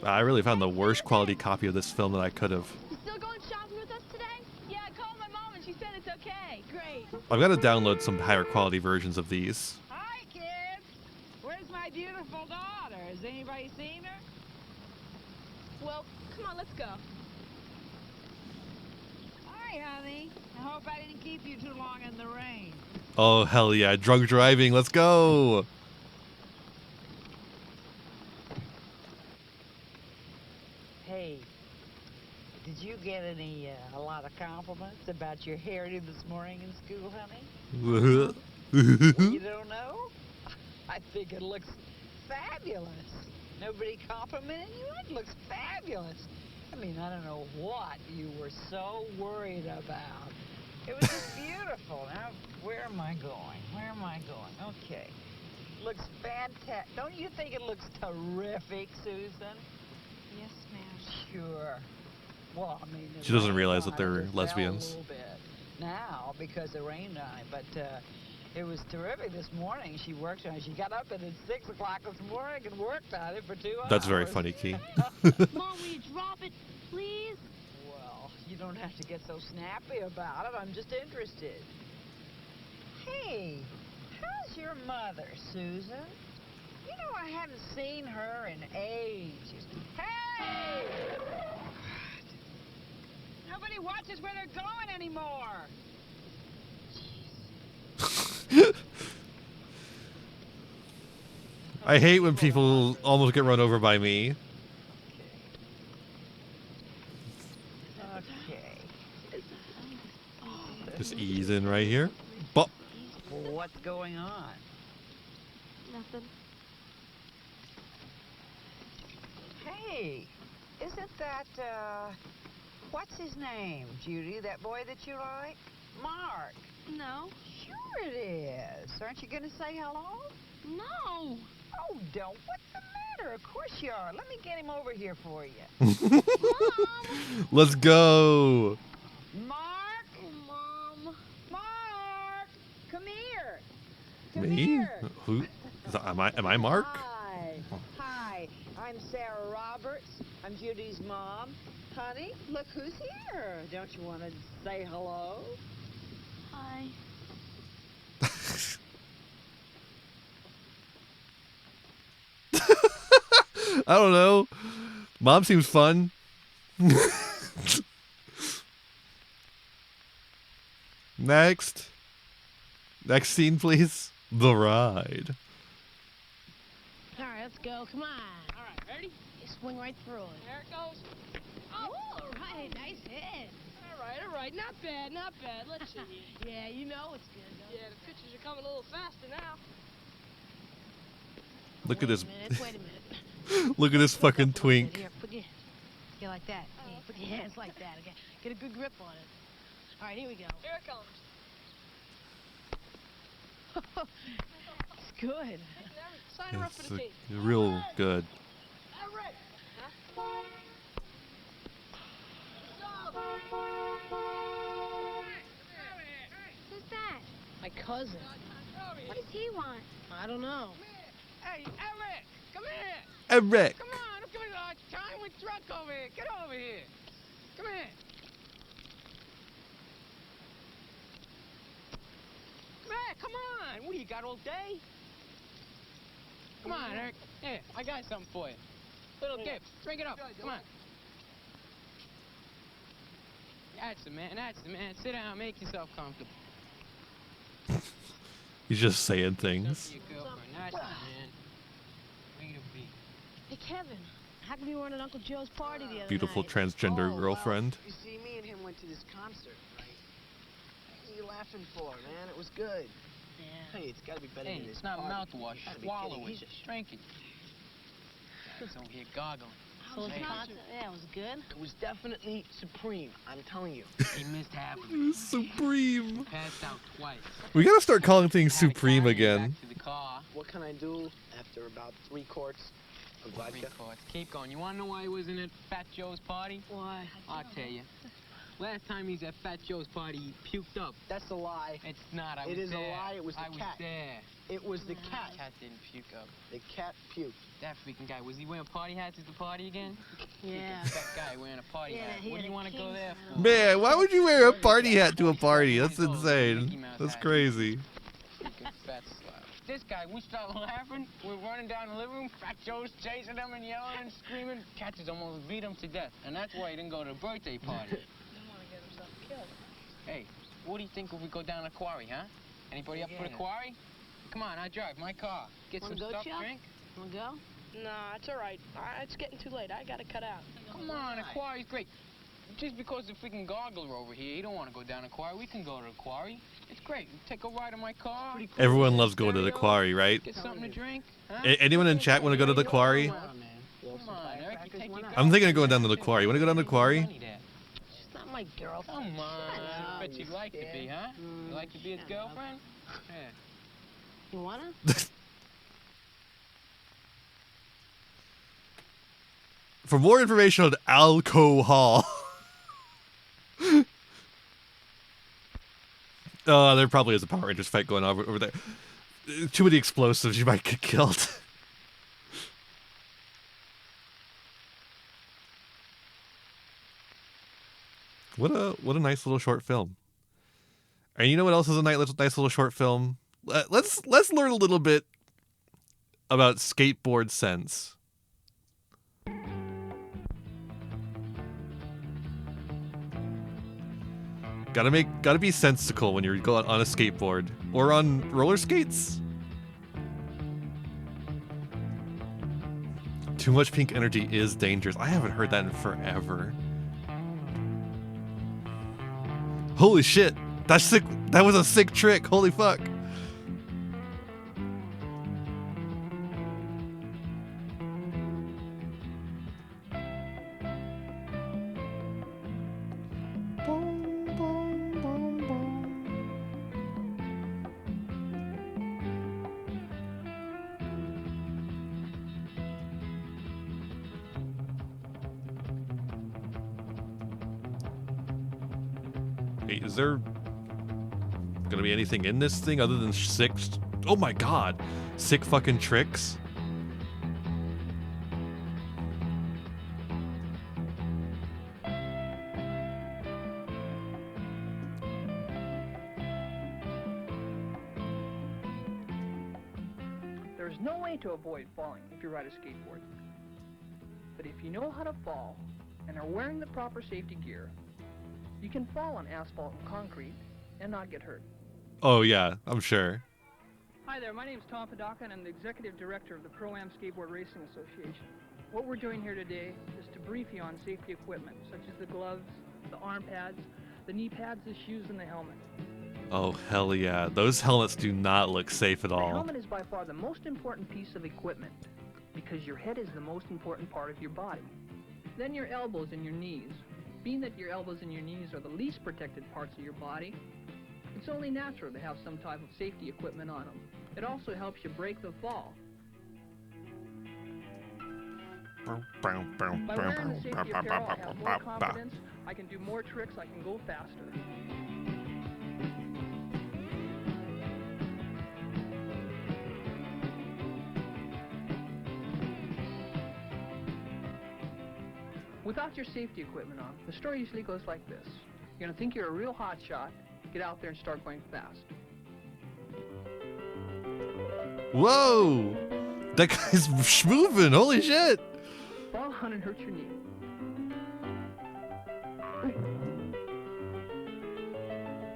I really found the worst quality copy of this film that I could have. You still going shopping with us today? Yeah, I called my mom and she said it's okay. Great. I've got to download some higher quality versions of these. Hi, kids. Where's my beautiful daughter? Has anybody seen her? Well, come on, let's go. Hi, honey. I hope I didn't keep you too long in the rain. Oh, hell yeah. Drunk driving. Let's go. Hey, did you get a lot of compliments about your hairdo this morning in school, honey? You don't know? I think it looks fabulous. Nobody complimented you? It looks fabulous. I mean, I don't know what you were so worried about. It was just beautiful. Now, where am I going? Where am I going? Okay. Looks fantastic. Don't you think it looks terrific, Susan? Yes, ma'am. Sure. Well, I mean... She doesn't realize that they're it fell lesbians. A little bit now because it rained on it, but it was terrific this morning. She worked on it. She got up at 6 o'clock this morning and worked on it for 2 hours. That's very funny, Key. Mom, will you drop it, please? Well, you don't have to get so snappy about it. I'm just interested. Hey, how's your mother, Susan? You know, I haven't seen her in ages. Hey! Nobody watches where they're going anymore. I hate when people almost get run over by me. Okay. Just ease in right here. Bop. What's going on? Nothing. Hey, isn't that, what's his name, Judy? That boy that you like? Mark. No. Sure it is. Aren't you going to say hello? No. Oh, don't. What's the matter? Of course you are. Let me get him over here for you. Mom. Let's go. Mark? Mom. Mark! Come here. Come Me? here. Who? Am I Mark? Hi. Hi. I'm Sarah Roberts. I'm Judy's mom. Honey, look who's here. Don't you want to say hello? Hi. I don't know. Mom seems fun. Next. Next scene, please. The ride. All right, let's go. Come on. All right, ready? You swing right through it. There it goes. Oh, all right. Nice hit. All right. Not bad, not bad. Let's see. Yeah, you know it's good. Yeah, the pitches are coming a little faster now. Look at this. Wait a minute. Look at this fucking twink. Here, put your like that. Yeah, put your hands like that. Okay, get a good grip on it. All right, here we go. Here it comes. It's good. Sign her up for It's the tape. real good. All right. Who's that? My cousin. What does he want? I don't know. Hey, Eric! Come here! Eric! Come on, don't give me a hard time with truck over here. Get over here. Come here. Man, come on. What do you got all day? Come on, Eric. Here, I got something for you. Little gift. Drink it up. Come on. That's it, man. That's it, man. Sit down. Make yourself comfortable. He's just saying things. That's it, man. Way to be. Hey, Kevin, how come you weren't at Uncle Joe's party the other Beautiful night? transgender girlfriend. You see, me and him went to this concert, right? What are you laughing for, man? It was good. Yeah. Hey, it's gotta be better Hey, than this. it's not party. mouthwash. You gotta be Swallow kidding. it. He's a Drink it. Guys over here goggling. So was the concert? Yeah, it was good. It was definitely supreme, I'm telling you. He missed half of it. Supreme. Passed out twice. We gotta start calling things Supreme again. To the car. What can I do after about 3 quarts of vodka? 3 quarts. Keep going. You wanna know why he was in at Fat Joe's party? Why? I'll tell you. Last time he's at Fat Joe's party, he puked up. That's a lie. It's not. I It was is there. a lie. It was the I was cat. there. It was the cat. Cat didn't puke up. The cat puked. That freaking guy. Was he wearing party hats at the party again? Yeah. That guy wearing a party hat. he What do had you a want to go king there hat for? Man, why would you wear a party hat to a party? That's insane. That's crazy. Freaking fat slap. This guy, we start laughing. We're running down the living room. Fat Joe's chasing them and yelling and screaming. Catches almost beat him to death. And that's why he didn't go to the birthday party. Hey, what do you think if we go down to the quarry, huh? Anybody up for the quarry? Come on, I drive my car. Get Wanna some go, stuff, Chuck? drink. Wanna go? Nah, it's all right. It's getting too late. I gotta cut out. Come on, the quarry's great. Just because the freaking goggler over here, he don't want to go down the quarry. We can go to the quarry. It's great. Take a ride in my car. Everyone loves going to the quarry, right? Get something to drink. Huh? Anyone in chat want to go to the quarry? Come on, Eric, you take your I'm thinking of going down to the quarry. Want to go down to the quarry? She's not my girlfriend. Come on. Bet you'd like to be, huh? You like to be his girlfriend? Yeah. You wanna? For more information on alcohol. There probably is a Power Rangers fight going on over there. Too many explosives, you might get killed. What a nice little short film. And you know what else is a nice little short film? Let's learn a little bit about skateboard sense. Gotta be sensical when you're going on a skateboard or on roller skates. Too much pink energy is dangerous. I haven't heard that in forever. Holy shit. That's sick. That was a sick trick. Holy fuck. Hey, is there gonna be anything in this thing other than sick? Oh my god, sick fucking tricks. There's no way to avoid falling if you ride a skateboard. But if you know how to fall and are wearing the proper safety gear, you can fall on asphalt and concrete and not get hurt. Oh yeah, I'm sure. Hi there, my name is Tom Padaka and I'm the Executive Director of the Pro-Am Skateboard Racing Association. What we're doing here today is to brief you on safety equipment, such as the gloves, the arm pads, the knee pads, the shoes, and the helmet. Oh hell yeah, those helmets do not look safe at The all. helmet is by far the most important piece of equipment because your head is the most important part of your body. Then your elbows and your knees. Being that your elbows and your knees are the least protected parts of your body, it's only natural to have some type of safety equipment on them. It also helps you break the fall. By wearing the safety apparel, I have more confidence, I can do more tricks, I can go faster. Without your safety equipment on, the story usually goes like this. You're gonna think you're a real hot shot, get out there and start going fast. Whoa! That guy's moving, holy shit! Fall down and hurt your knee.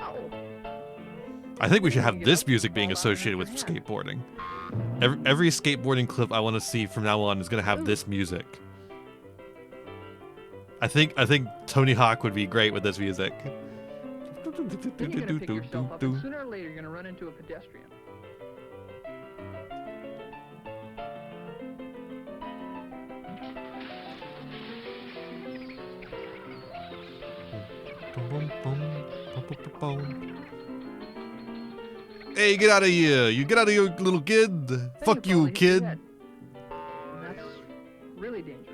Ow. I think we should have this music being associated with skateboarding. Every skateboarding clip I want to see from now on is going to have this music. I think Tony Hawk would be great with this music. Then you're gonna pick yourself up, and sooner or later you're gonna run into a pedestrian. Hey, get out of here! You get out of here, little kid! Fuck you, kid! And that's really dangerous.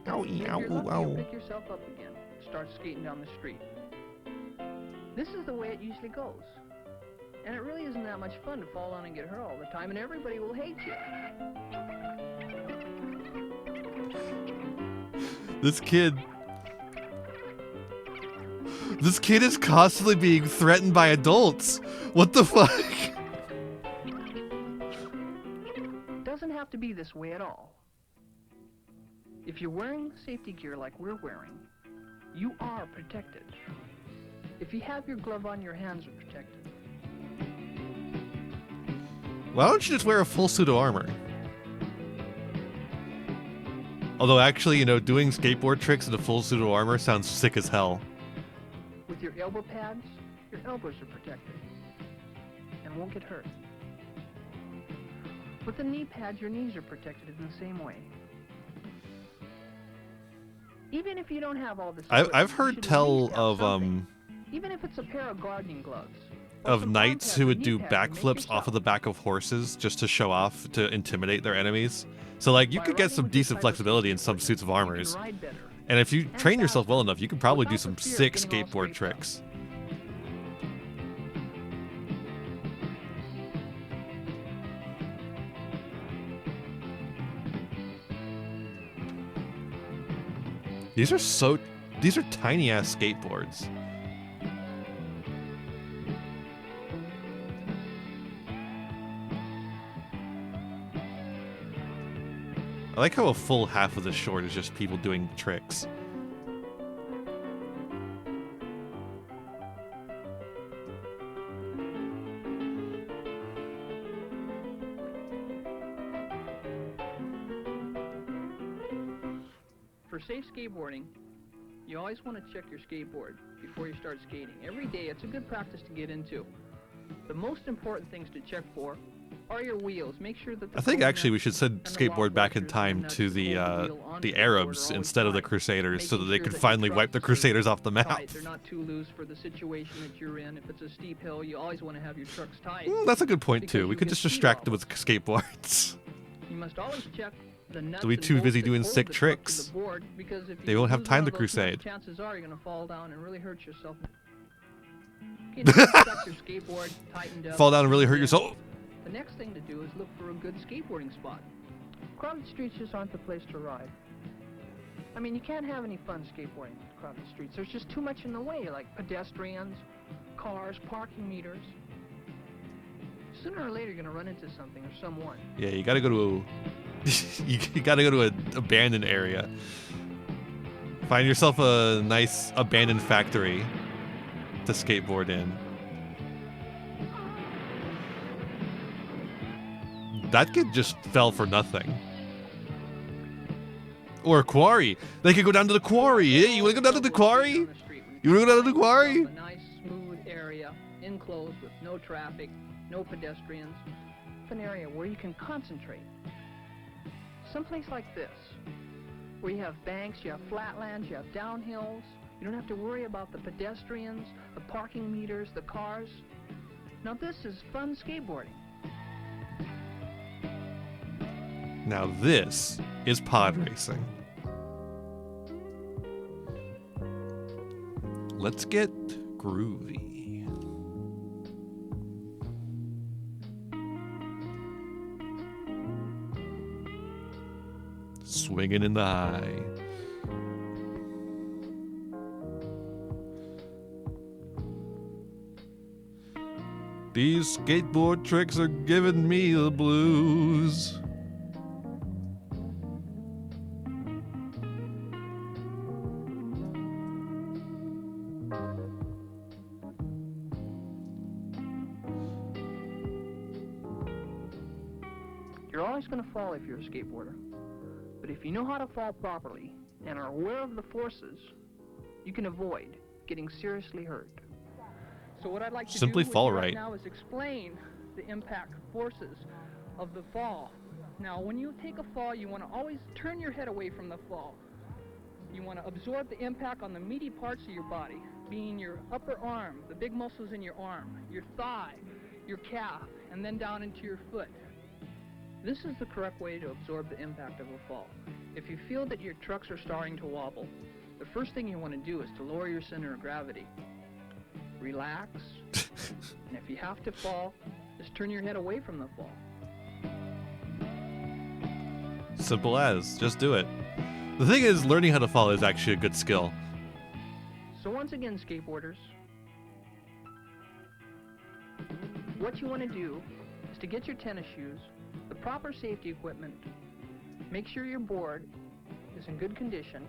Ow, If you're ow, lucky, ow. you'll pick yourself up again. Start skating down the street. This is the way it usually goes. And it really isn't that much fun to fall down and get hurt all the time, and everybody will hate you. This kid is constantly being threatened by adults. What the fuck? Doesn't have to be this way at all. If you're wearing safety gear like we're wearing, you are protected. If you have your glove on, your hands are protected. Why don't you just wear a full suit of armor? Although actually, you know, doing skateboard tricks in a full suit of armor sounds sick as hell. With your elbow pads, your elbows are protected and won't get hurt. With the knee pads, your knees are protected in the same way. Even if you don't have all this, I've heard tell of even if it's a pair of gardening gloves, of knights who would do backflips off of the back of horses just to show off, to intimidate their enemies. So like you could get some decent flexibility in some suits of armors. And if you train yourself well enough, you could probably do some sick skateboard tricks. These are tiny ass skateboards. I like how a full half of the short is just people doing tricks. For safe skateboarding, you always want to check your skateboard before you start skating. Every day, it's a good practice to get into. The most important things to check for are your wheels. Make sure that I think actually we should send skateboard back in time to the Arabs instead of the Crusaders, so that they could finally wipe the Crusaders off the map. They're not too loose for the situation that you're in. If it's a steep hill, you always want to have your trucks tight. That's a good point too. We could just distract them with skateboards. You must always check the nuts. They'll be too busy doing sick tricks. They won't have time to crusade. Chances are you're going to fall down and really hurt yourself. Okay, now you've got your skateboard tightened up. Fall down and really hurt yourself. The next thing to do is look for a good skateboarding spot. Crowded streets just aren't the place to ride. I mean, you can't have any fun skateboarding with crowded streets. There's just too much in the way, like pedestrians, cars, parking meters. Sooner or later, you're going to run into something or someone. Yeah, you gotta go to you gotta go to an abandoned area. Find yourself a nice abandoned factory to skateboard in. That kid just fell for nothing. Or a quarry. They could go down to the quarry. Hey, you wanna go down to the quarry? You wanna go down to the quarry? A nice, smooth area, enclosed with no traffic, no pedestrians. It's an area where you can concentrate. Someplace like this, where you have banks, you have flatlands, you have downhills. You don't have to worry about the pedestrians, the parking meters, the cars. Now this is fun skateboarding. Now this is pod racing. Let's get groovy. Swinging in the high. These skateboard tricks are giving me the blues. You're always going to fall if you're a skateboarder. But if you know how to fall properly and are aware of the forces, you can avoid getting seriously hurt. So what I'd like to Simply do fall with you right. now is explain the impact forces of the fall. Now, when you take a fall, you want to always turn your head away from the fall. You want to absorb the impact on the meaty parts of your body, being your upper arm, the big muscles in your arm, your thigh, your calf, and then down into your foot. This is the correct way to absorb the impact of a fall. If you feel that your trucks are starting to wobble, the first thing you want to do is to lower your center of gravity. Relax, and if you have to fall, just turn your head away from the fall. Simple as. Just do it. The thing is, learning how to fall is actually a good skill. So once again, skateboarders, what you want to do is to get your tennis shoes, the proper safety equipment, make sure your board is in good condition.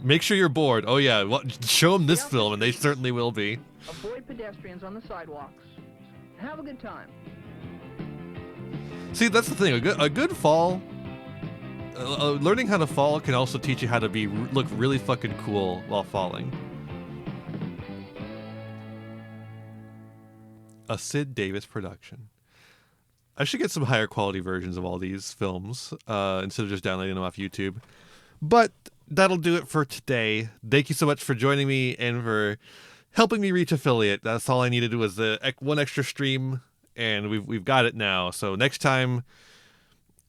Make sure you're bored. Oh yeah, well, show them this film and they certainly will be. Avoid pedestrians on the sidewalks. Have a good time. See, that's the thing. A good fall, learning how to fall can also teach you how to look really fucking cool while falling. A Sid Davis production. I should get some higher quality versions of all these films instead of just downloading them off YouTube. But that'll do it for today. Thank you so much for joining me and for helping me reach affiliate. That's all I needed was one extra stream, and we've got it now. So next time,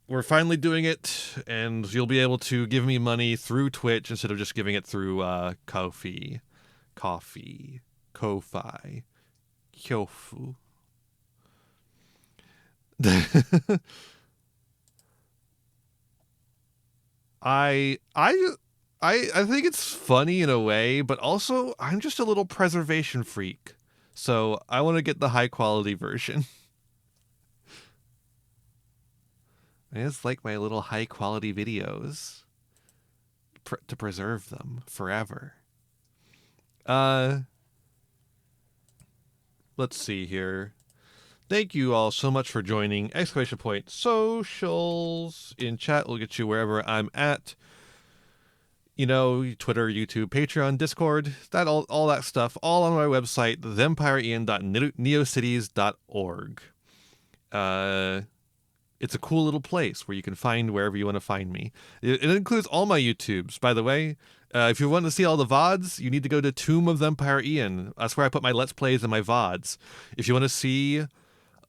we're finally doing it, and you'll be able to give me money through Twitch instead of just giving it through Ko-fi, Kyofu. I think it's funny in a way, but also I'm just a little preservation freak. So I want to get the high quality version. I just like my little high quality videos to preserve them forever. Let's see here. Thank you all so much for joining. ! Socials in chat will get you wherever I'm at. You know, Twitter, YouTube, Patreon, Discord, all that stuff, all on my website, thempireian.neocities.org. It's a cool little place where you can find wherever you want to find me. It includes all my YouTubes, by the way. If you want to see all the VODs, you need to go to Tomb of Thempire Ian. That's where I put my Let's Plays and my VODs. If you want to see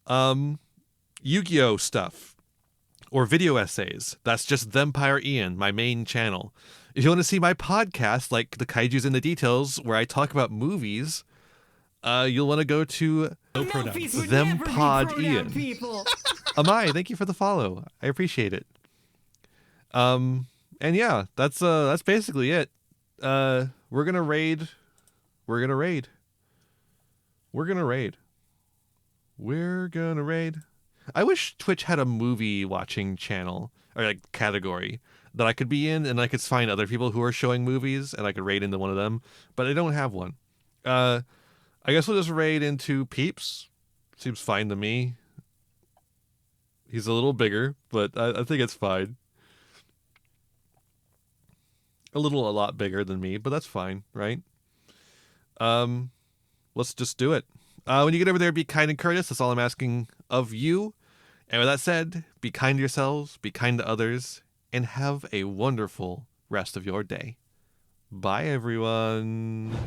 Yu-Gi-Oh stuff or video essays, that's just Thempire Ian, my main channel. If you want to see my podcast, like the Kaijus in the Details, where I talk about movies, you'll want to go to Thempod Ian. Amai, thank you for the follow. I appreciate it. And yeah, that's basically it. We're gonna raid. I wish Twitch had a movie watching channel or like category that I could be in, and I could find other people who are showing movies, and I could raid into one of them. But I don't have one. I guess we'll just raid into Peeps. Seems fine to me. He's a little bigger, but I think it's fine. A lot bigger than me, but that's fine, right? Let's just do it. When you get over there, be kind and courteous. That's all I'm asking of you. And with that said, be kind to yourselves, be kind to others, and have a wonderful rest of your day. Bye, everyone.